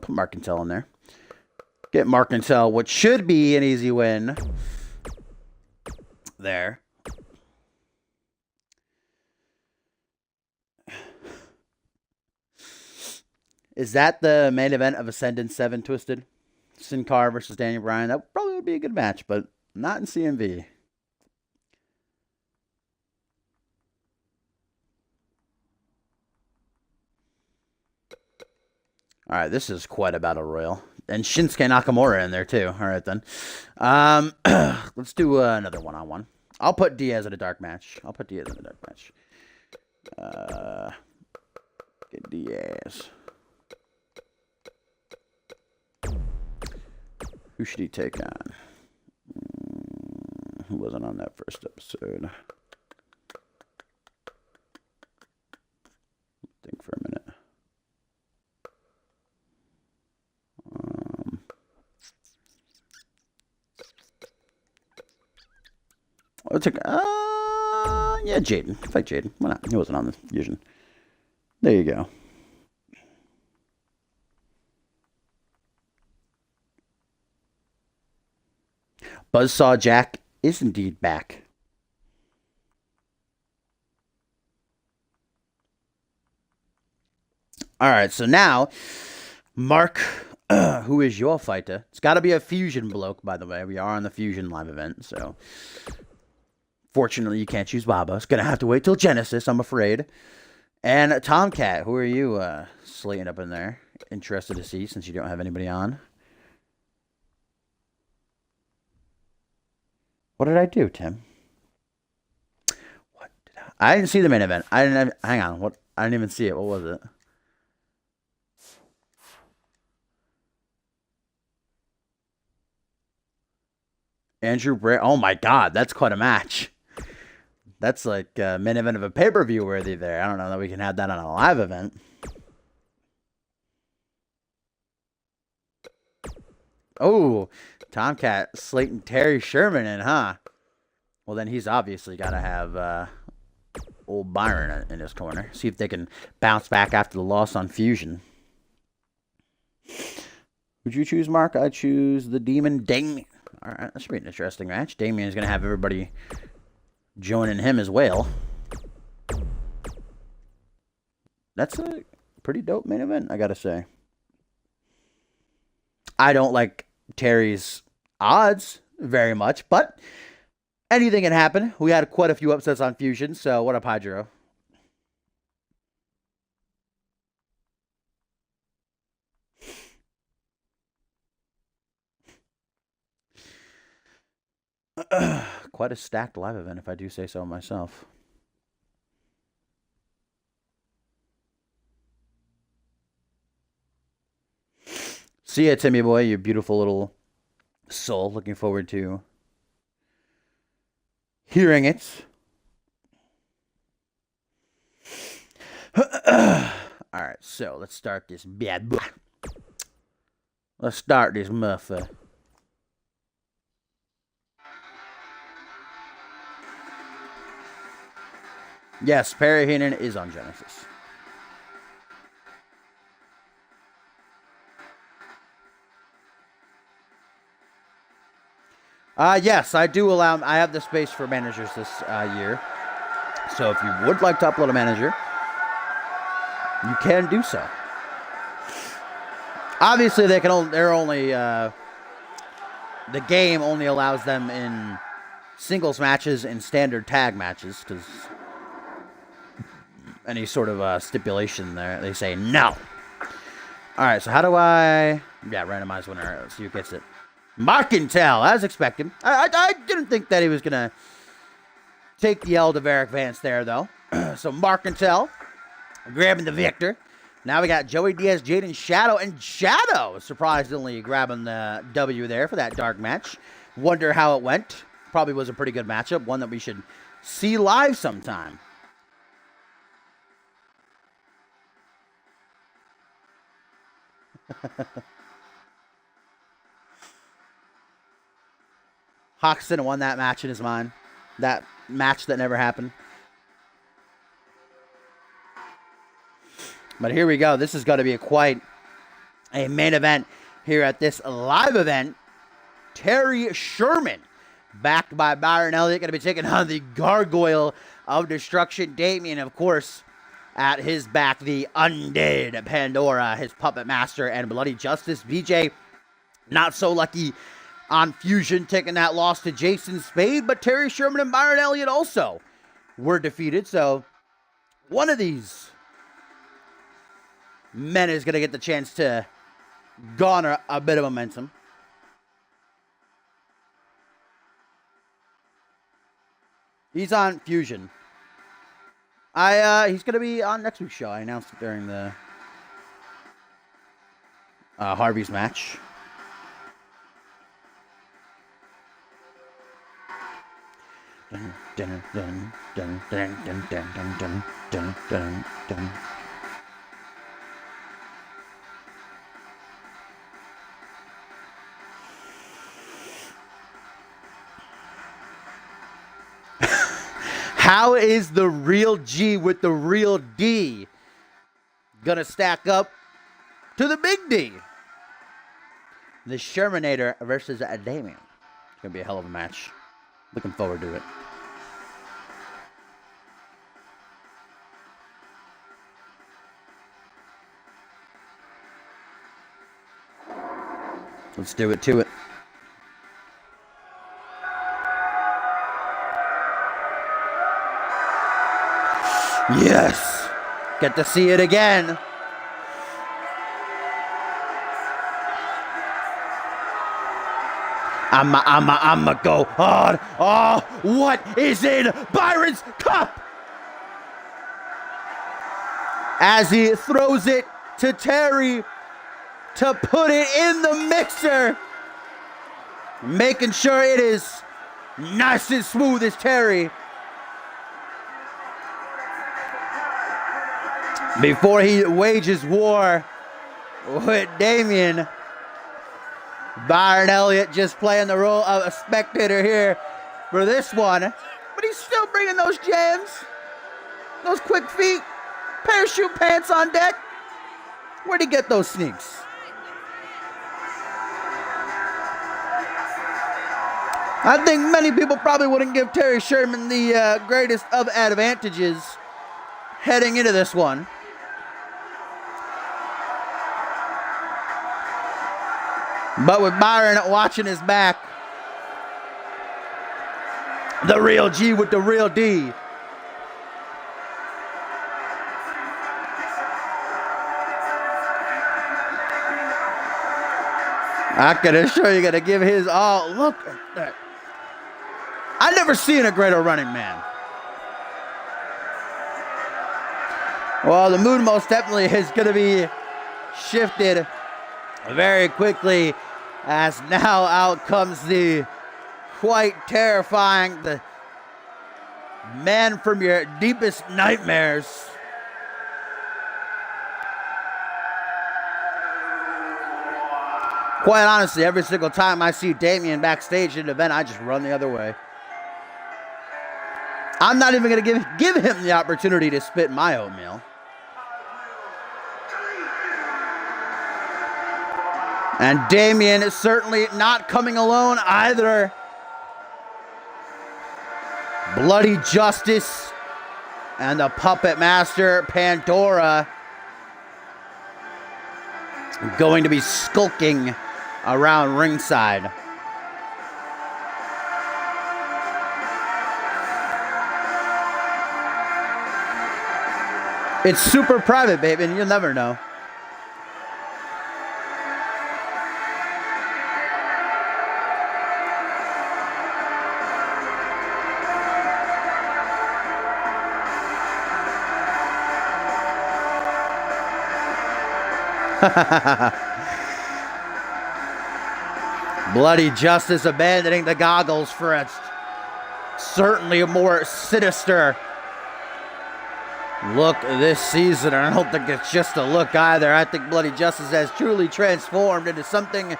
put Mark Intel in there. Get Mark Intel, which should be an easy win. There. Is that the main event of Ascendant 7 Twisted? Sin Cara versus Daniel Bryan. That probably would be a good match, but not in CMV. All right, this is quite a battle royal. And Shinsuke Nakamura in there, too. All right, then. Let's do another one-on-one. I'll put Diaz in a dark match. Get Diaz. Who should he take on? Who wasn't on that first episode? Think for a minute. I'll take, yeah, Jaden. Fight Jaden. Why not? He wasn't on the fusion. There you go. Buzzsaw Jack is indeed back. All right, so now, Mark, who is your fighter? It's got to be a fusion bloke, by the way. We are on the fusion live event, so... Fortunately, you can't choose Baba. It's going to have to wait till Genesis, I'm afraid. And Tomcat, who are you slating up in there? Interested to see, since you don't have anybody on. What did I do, Tim? What did I didn't see the main event. I didn't. Hang on. What? I didn't even see it. What was it? Andrew Bray. Oh my God, that's quite a match. That's like a main event of a pay-per-view worthy there. I don't know that we can have that on a live event. Oh, Tomcat slating Terry Sherman in, huh? Well, then he's obviously got to have old Byron in his corner. See if they can bounce back after the loss on Fusion. Would you choose, Mark? I choose the Demon Damien. All right, that should be an interesting match. Damien is going to have everybody joining him as well. That's a pretty dope main event, I got to say. I don't like Terry's odds very much, but anything can happen. We had quite a few upsets on Fusion, so what up, Hydro? Quite a stacked live event, if I do say so myself. See ya, Timmy boy, you beautiful little soul. Looking forward to hearing it. Alright, so let's start this bad boy. Let's start this motherfucker. Yes, Perry Heenan is on Genesis. Yes, I do allow... I have the space for managers this year. So if you would like to upload a manager, you can do so. Obviously, they can. They're only... the game only allows them in singles matches and standard tag matches, because any sort of stipulation there, they say no. All right, so how do I... Yeah, randomize winner. Let's see who gets it. Mark Intel, as expected. I didn't think that he was going to take the L to Eric Vance there, though. So Mark Intel grabbing the victor. Now we got Joey Diaz, Jaden Shadow, and Shadow surprisingly grabbing the W there for that dark match. Wonder how it went. Probably was a pretty good matchup, one that we should see live sometime. Hoxton won that match in his mind. That match that never happened. But here we go. This is going to be quite a main event here at this live event. Terry Sherman, backed by Byron Elliott, going to be taking on the Gargoyle of Destruction, Damien, of course, at his back, the Undead Pandora, his puppet master, and Bloody Justice. BJ, not so lucky on Fusion, taking that loss to Jason Spade, but Terry Sherman and Byron Elliott also were defeated, so one of these men is going to get the chance to garner a bit of momentum. He's on Fusion. He's going to be on next week's show. I announced it during the Harvey's match. Dun, dun, dun, dun, dun, dun, dun, dun, dun, dun, dun. How is the real G with the real D gonna stack up to the big D? The Shermanator versus Damien. It's gonna be a hell of a match. Looking forward to it. Let's do it to it. Yes! Get to see it again. I'ma go hard. Oh, what is in Byron's cup? As he throws it to Terry to put it in the mixer. Making sure it is nice and smooth as Terry. Before he wages war with Damien, Byron Elliott just playing the role of a spectator here for this one. But he's still bringing those jams, those quick feet, parachute pants on deck. Where'd he get those sneaks? I think many people probably wouldn't give Terry Sherman the greatest of advantages heading into this one. But with Byron watching his back, the real G with the real D. I can assure you, gonna give his all. Look at that. I've never seen a greater running man. Well, the mood most definitely is going to be shifted very quickly, as now out comes the quite terrifying, the man from your deepest nightmares. Quite honestly, every single time I see Damien backstage at an event, I just run the other way. I'm not even going to give him the opportunity to spit my oatmeal. And Damien is certainly not coming alone either. Bloody Justice and the Puppet Master Pandora going to be skulking around ringside. It's super private, baby, and you'll never know. Bloody Justice abandoning the goggles for a certainly more sinister look this season. I don't think it's just a look either. I think Bloody Justice has truly transformed into something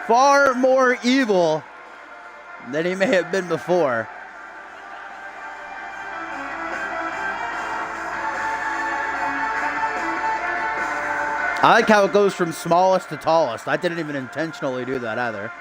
far more evil than he may have been before. I like how it goes from smallest to tallest. I didn't even intentionally do that either.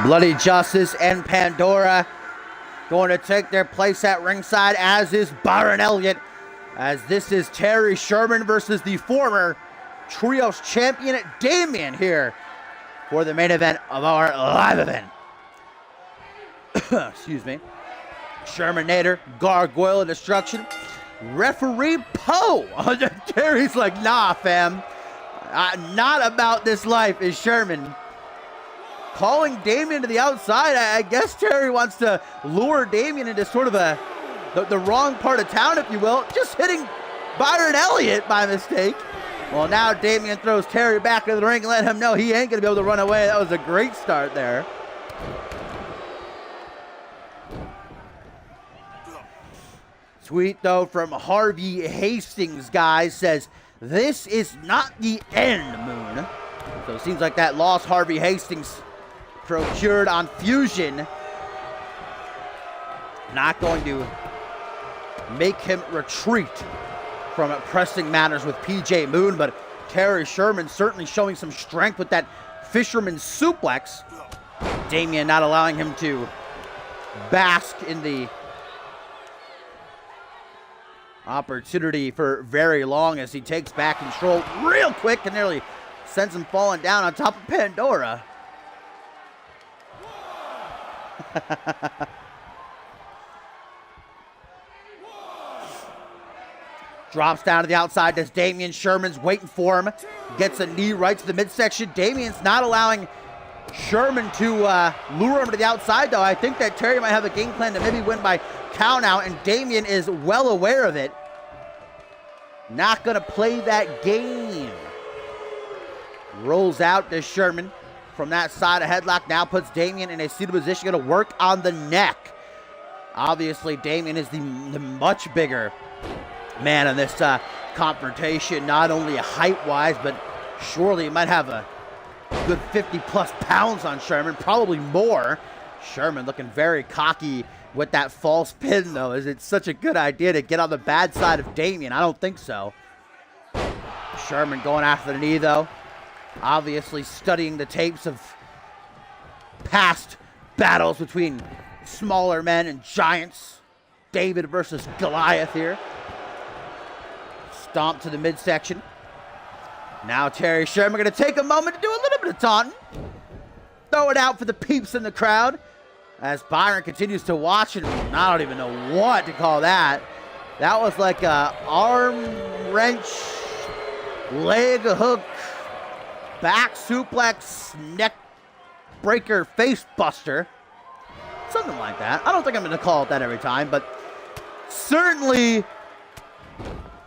Bloody Justice and Pandora going to take their place at ringside, as is Byron Elliott, as this is Terry Sherman versus the former Trios champion Damien here for the main event of our live event. Excuse me. Shermanator, Gargoyle of Destruction, Referee Poe. Terry's like, nah, fam. Not about this life is Sherman. Calling Damien to the outside. I guess Terry wants to lure Damien into sort of the wrong part of town, if you will. Just hitting Byron Elliott by mistake. Well, now Damien throws Terry back into the ring and let him know he ain't going to be able to run away. That was a great start there. Tweet, though, from Harvey Hastings, guys, says, this is not the end, Moon. So it seems like that loss Harvey Hastings procured on Fusion not going to make him retreat from pressing matters with PJ Moon, but Terry Sherman certainly showing some strength with that fisherman suplex. Damien not allowing him to bask in the opportunity for very long as he takes back control real quick and nearly sends him falling down on top of Pandora. Drops down to the outside as Damien Sherman's waiting for him. Gets a knee right to the midsection. Damien's not allowing Sherman to lure him to the outside, though. I think that Terry might have a game plan to maybe win by count out, and Damien is well aware of it. Not going to play that game. Rolls out to Sherman from that side. A headlock now puts Damien in a seated position. Going to work on the neck. Obviously, Damien is the much bigger man in this confrontation, not only height-wise, but surely he might have a good 50-plus pounds on Sherman, probably more. Sherman looking very cocky with that false pin, though. Is it such a good idea to get on the bad side of Damien? I don't think so. Sherman going after the knee, though. Obviously studying the tapes of past battles between smaller men and giants. David versus Goliath here. Stomp to the midsection. Now Terry Sherman going to take a moment to do a little bit of taunting. Throw it out for the peeps in the crowd. As Byron continues to watch, and I don't even know what to call that. That was like a arm wrench, leg hook, back suplex, neck breaker, face buster. Something like that. I don't think I'm going to call it that every time, but certainly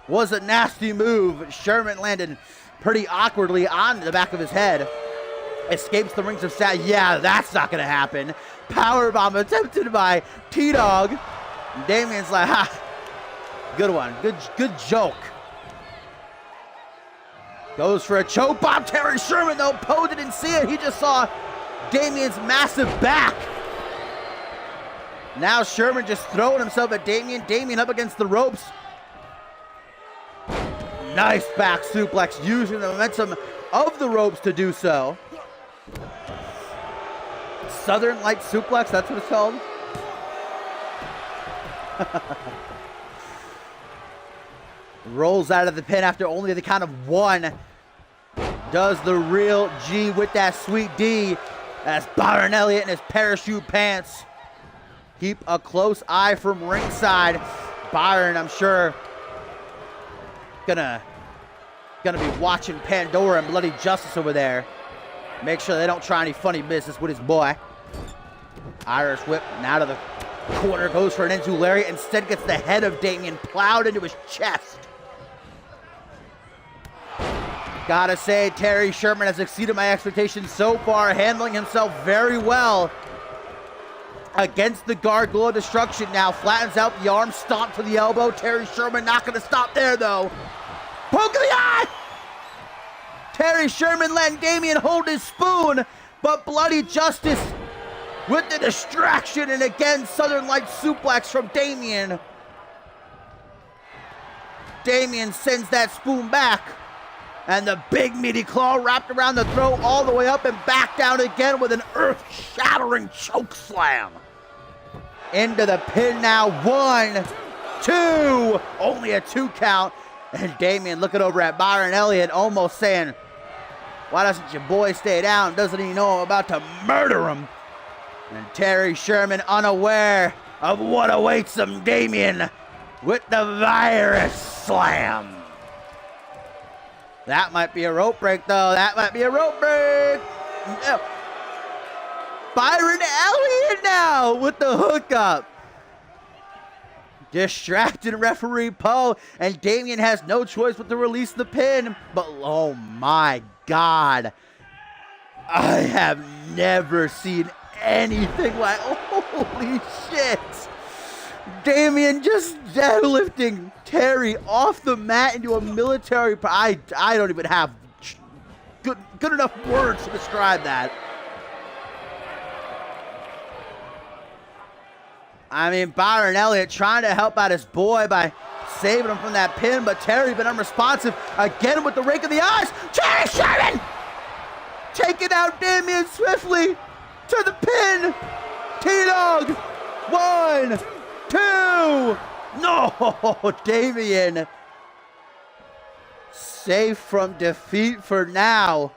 was a nasty move. Sherman landed pretty awkwardly on the back of his head. Escapes the rings of stat. Yeah, that's not going to happen. Powerbomb attempted by T-Dog. Damien's like, ha, good one. Good joke. Goes for a choke bomb. Terry Sherman, though, Poe didn't see it. He just saw Damien's massive back. Now Sherman just throwing himself at Damien. Damien up against the ropes. Nice back suplex, using the momentum of the ropes to do so. Southern Light Suplex, that's what it's called. Rolls out of the pin after only the count of one. Does the real G with that sweet D as Byron Elliott in his parachute pants. Keep a close eye from ringside. Byron, I'm sure, gonna be watching Pandora and Bloody Justice over there. Make sure they don't try any funny business with his boy. Irish whip now to the corner, goes for an Enzularian, instead gets the head of Damien plowed into his chest. Gotta say, Terry Sherman has exceeded my expectations so far, handling himself very well. against the Gargoyle of Destruction now. Flattens out the arm, stomp to the elbow. Terry Sherman not going to stop there, though. Poke in the eye! Terry Sherman letting Damien hold his spoon, but Bloody Justice with the distraction, and again, Southern Light suplex from Damien. Damien sends that spoon back, and the big meaty claw wrapped around the throat all the way up and back down again with an earth-shattering choke slam. Into the pin now, 1, 2, only a 2 count. And Damien looking over at Byron Elliott, almost saying, why doesn't your boy stay down? Doesn't he know I'm about to murder him? And Terry Sherman unaware of what awaits him, Damien, with the virus slam. That might be a rope break, though. That might be a rope break. No. Byron Elliott now with the hookup. Distracted referee Poe, and Damien has no choice but to release the pin. But oh my God, I have never seen anything like, holy shit. Damien just deadlifting Terry off the mat into a military. I don't even have good enough words to describe that. I mean, Byron Elliott trying to help out his boy by saving him from that pin, but Terry been unresponsive again with the rake of the eyes. Terry Sherman taking out Damien swiftly to the pin. T-Dog, 1, 2. No, Damien safe from defeat for now.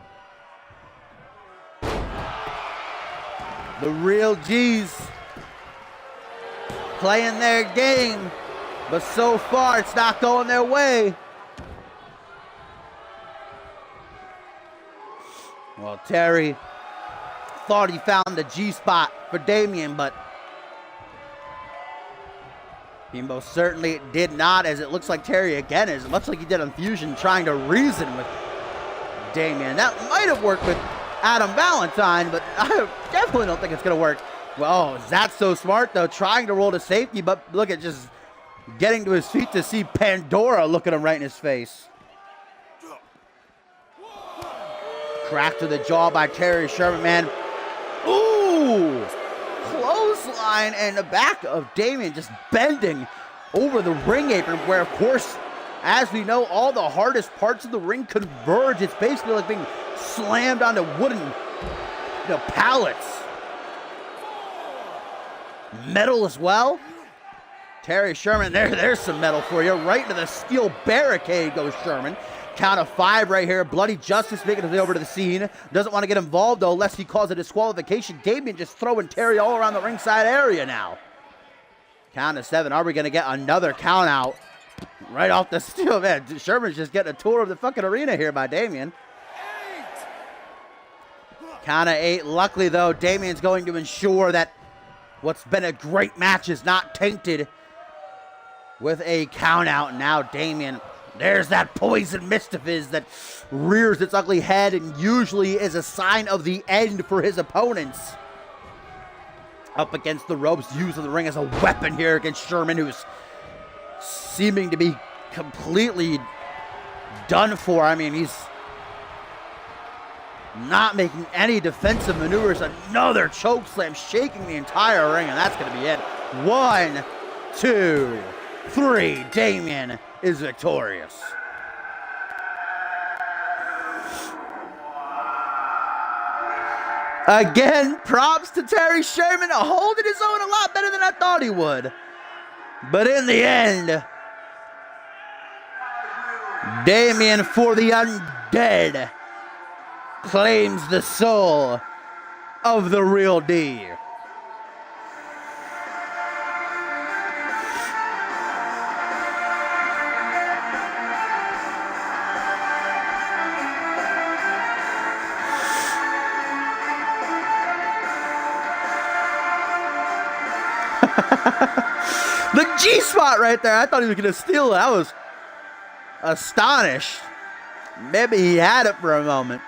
The real G's playing their game, but so far it's not going their way. Well, Terry thought he found the G-spot for Damien, but he most certainly did not, as it looks like Terry again is much like he did on Fusion, trying to reason with Damien. That might have worked with Adam Valentine, but I definitely don't think it's going to work. Well, is that so smart, though? Trying to roll to safety, but look at just getting to his feet to see Pandora look at him right in his face. Crack to the jaw by Terry Sherman, man. Ooh! Clothesline, and the back of Damien just bending over the ring apron, where, of course, as we know, all the hardest parts of the ring converge. It's basically like being slammed onto wooden, pallets. Metal as well. Terry Sherman, there's some metal for you. Right into the steel barricade goes Sherman. Count of 5 right here. Bloody Justice making his way over to the scene. Doesn't want to get involved, though, lest he calls a disqualification. Damien just throwing Terry all around the ringside area now. Count of 7. Are we going to get another count out? Right off the steel, man. Sherman's just getting a tour of the fucking arena here by Damien. Count of 8. Luckily, though, Damien's going to ensure that what's been a great match is not tainted with a count out. Now Damien, there's that poison mist of his that rears its ugly head and usually is a sign of the end for his opponents. Up against the ropes, using the ring as a weapon here against Sherman, who's seeming to be completely done for. I mean, he's not making any defensive maneuvers. Another choke slam, shaking the entire ring, and that's going to be it. 1, 2, 3. Damien is victorious. Again, props to Terry Sherman, holding his own a lot better than I thought he would. But in the end, Damien, for the undead, claims the soul of the real D. The G-spot right there. I thought he was going to steal it. I was astonished. Maybe he had it for a moment.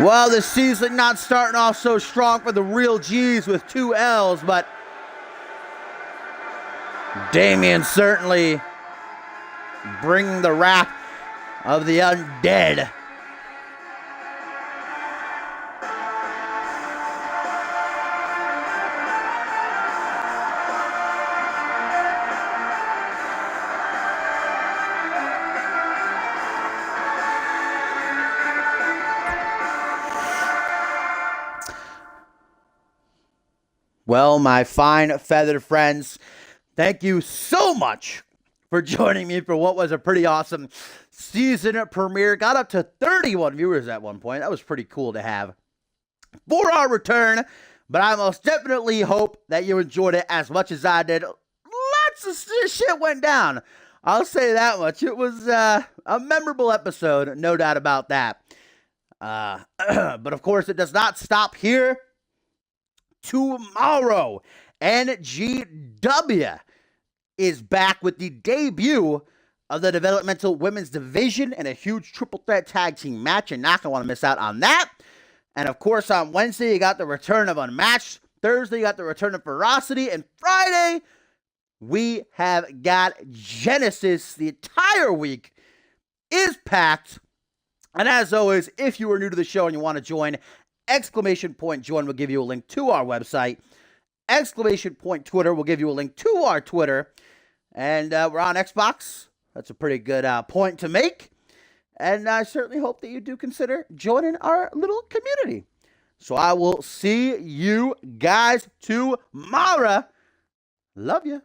Well, the season not starting off so strong for the real G's with 2 L's, but Damien certainly bringing the wrath of the undead. Well, my fine feathered friends, thank you so much for joining me for what was a pretty awesome season premiere. Got up to 31 viewers at one point. That was pretty cool to have for our return, but I most definitely hope that you enjoyed it as much as I did. Lots of shit went down. I'll say that much. It was a memorable episode, no doubt about that. But of course, it does not stop here. Tomorrow, NGW is back with the debut of the developmental women's division and a huge triple threat tag team match. You're not going to want to miss out on that. And of course, on Wednesday, you got the return of Unmatched. Thursday, you got the return of Ferocity. And Friday, we have got Genesis. The entire week is packed. And as always, if you are new to the show and you want to join, !join will give you a link to our website. !Twitter will give you a link to our Twitter. And we're on Xbox. That's a pretty good point to make. And I certainly hope that you do consider joining our little community. So I will see you guys tomorrow. Love you.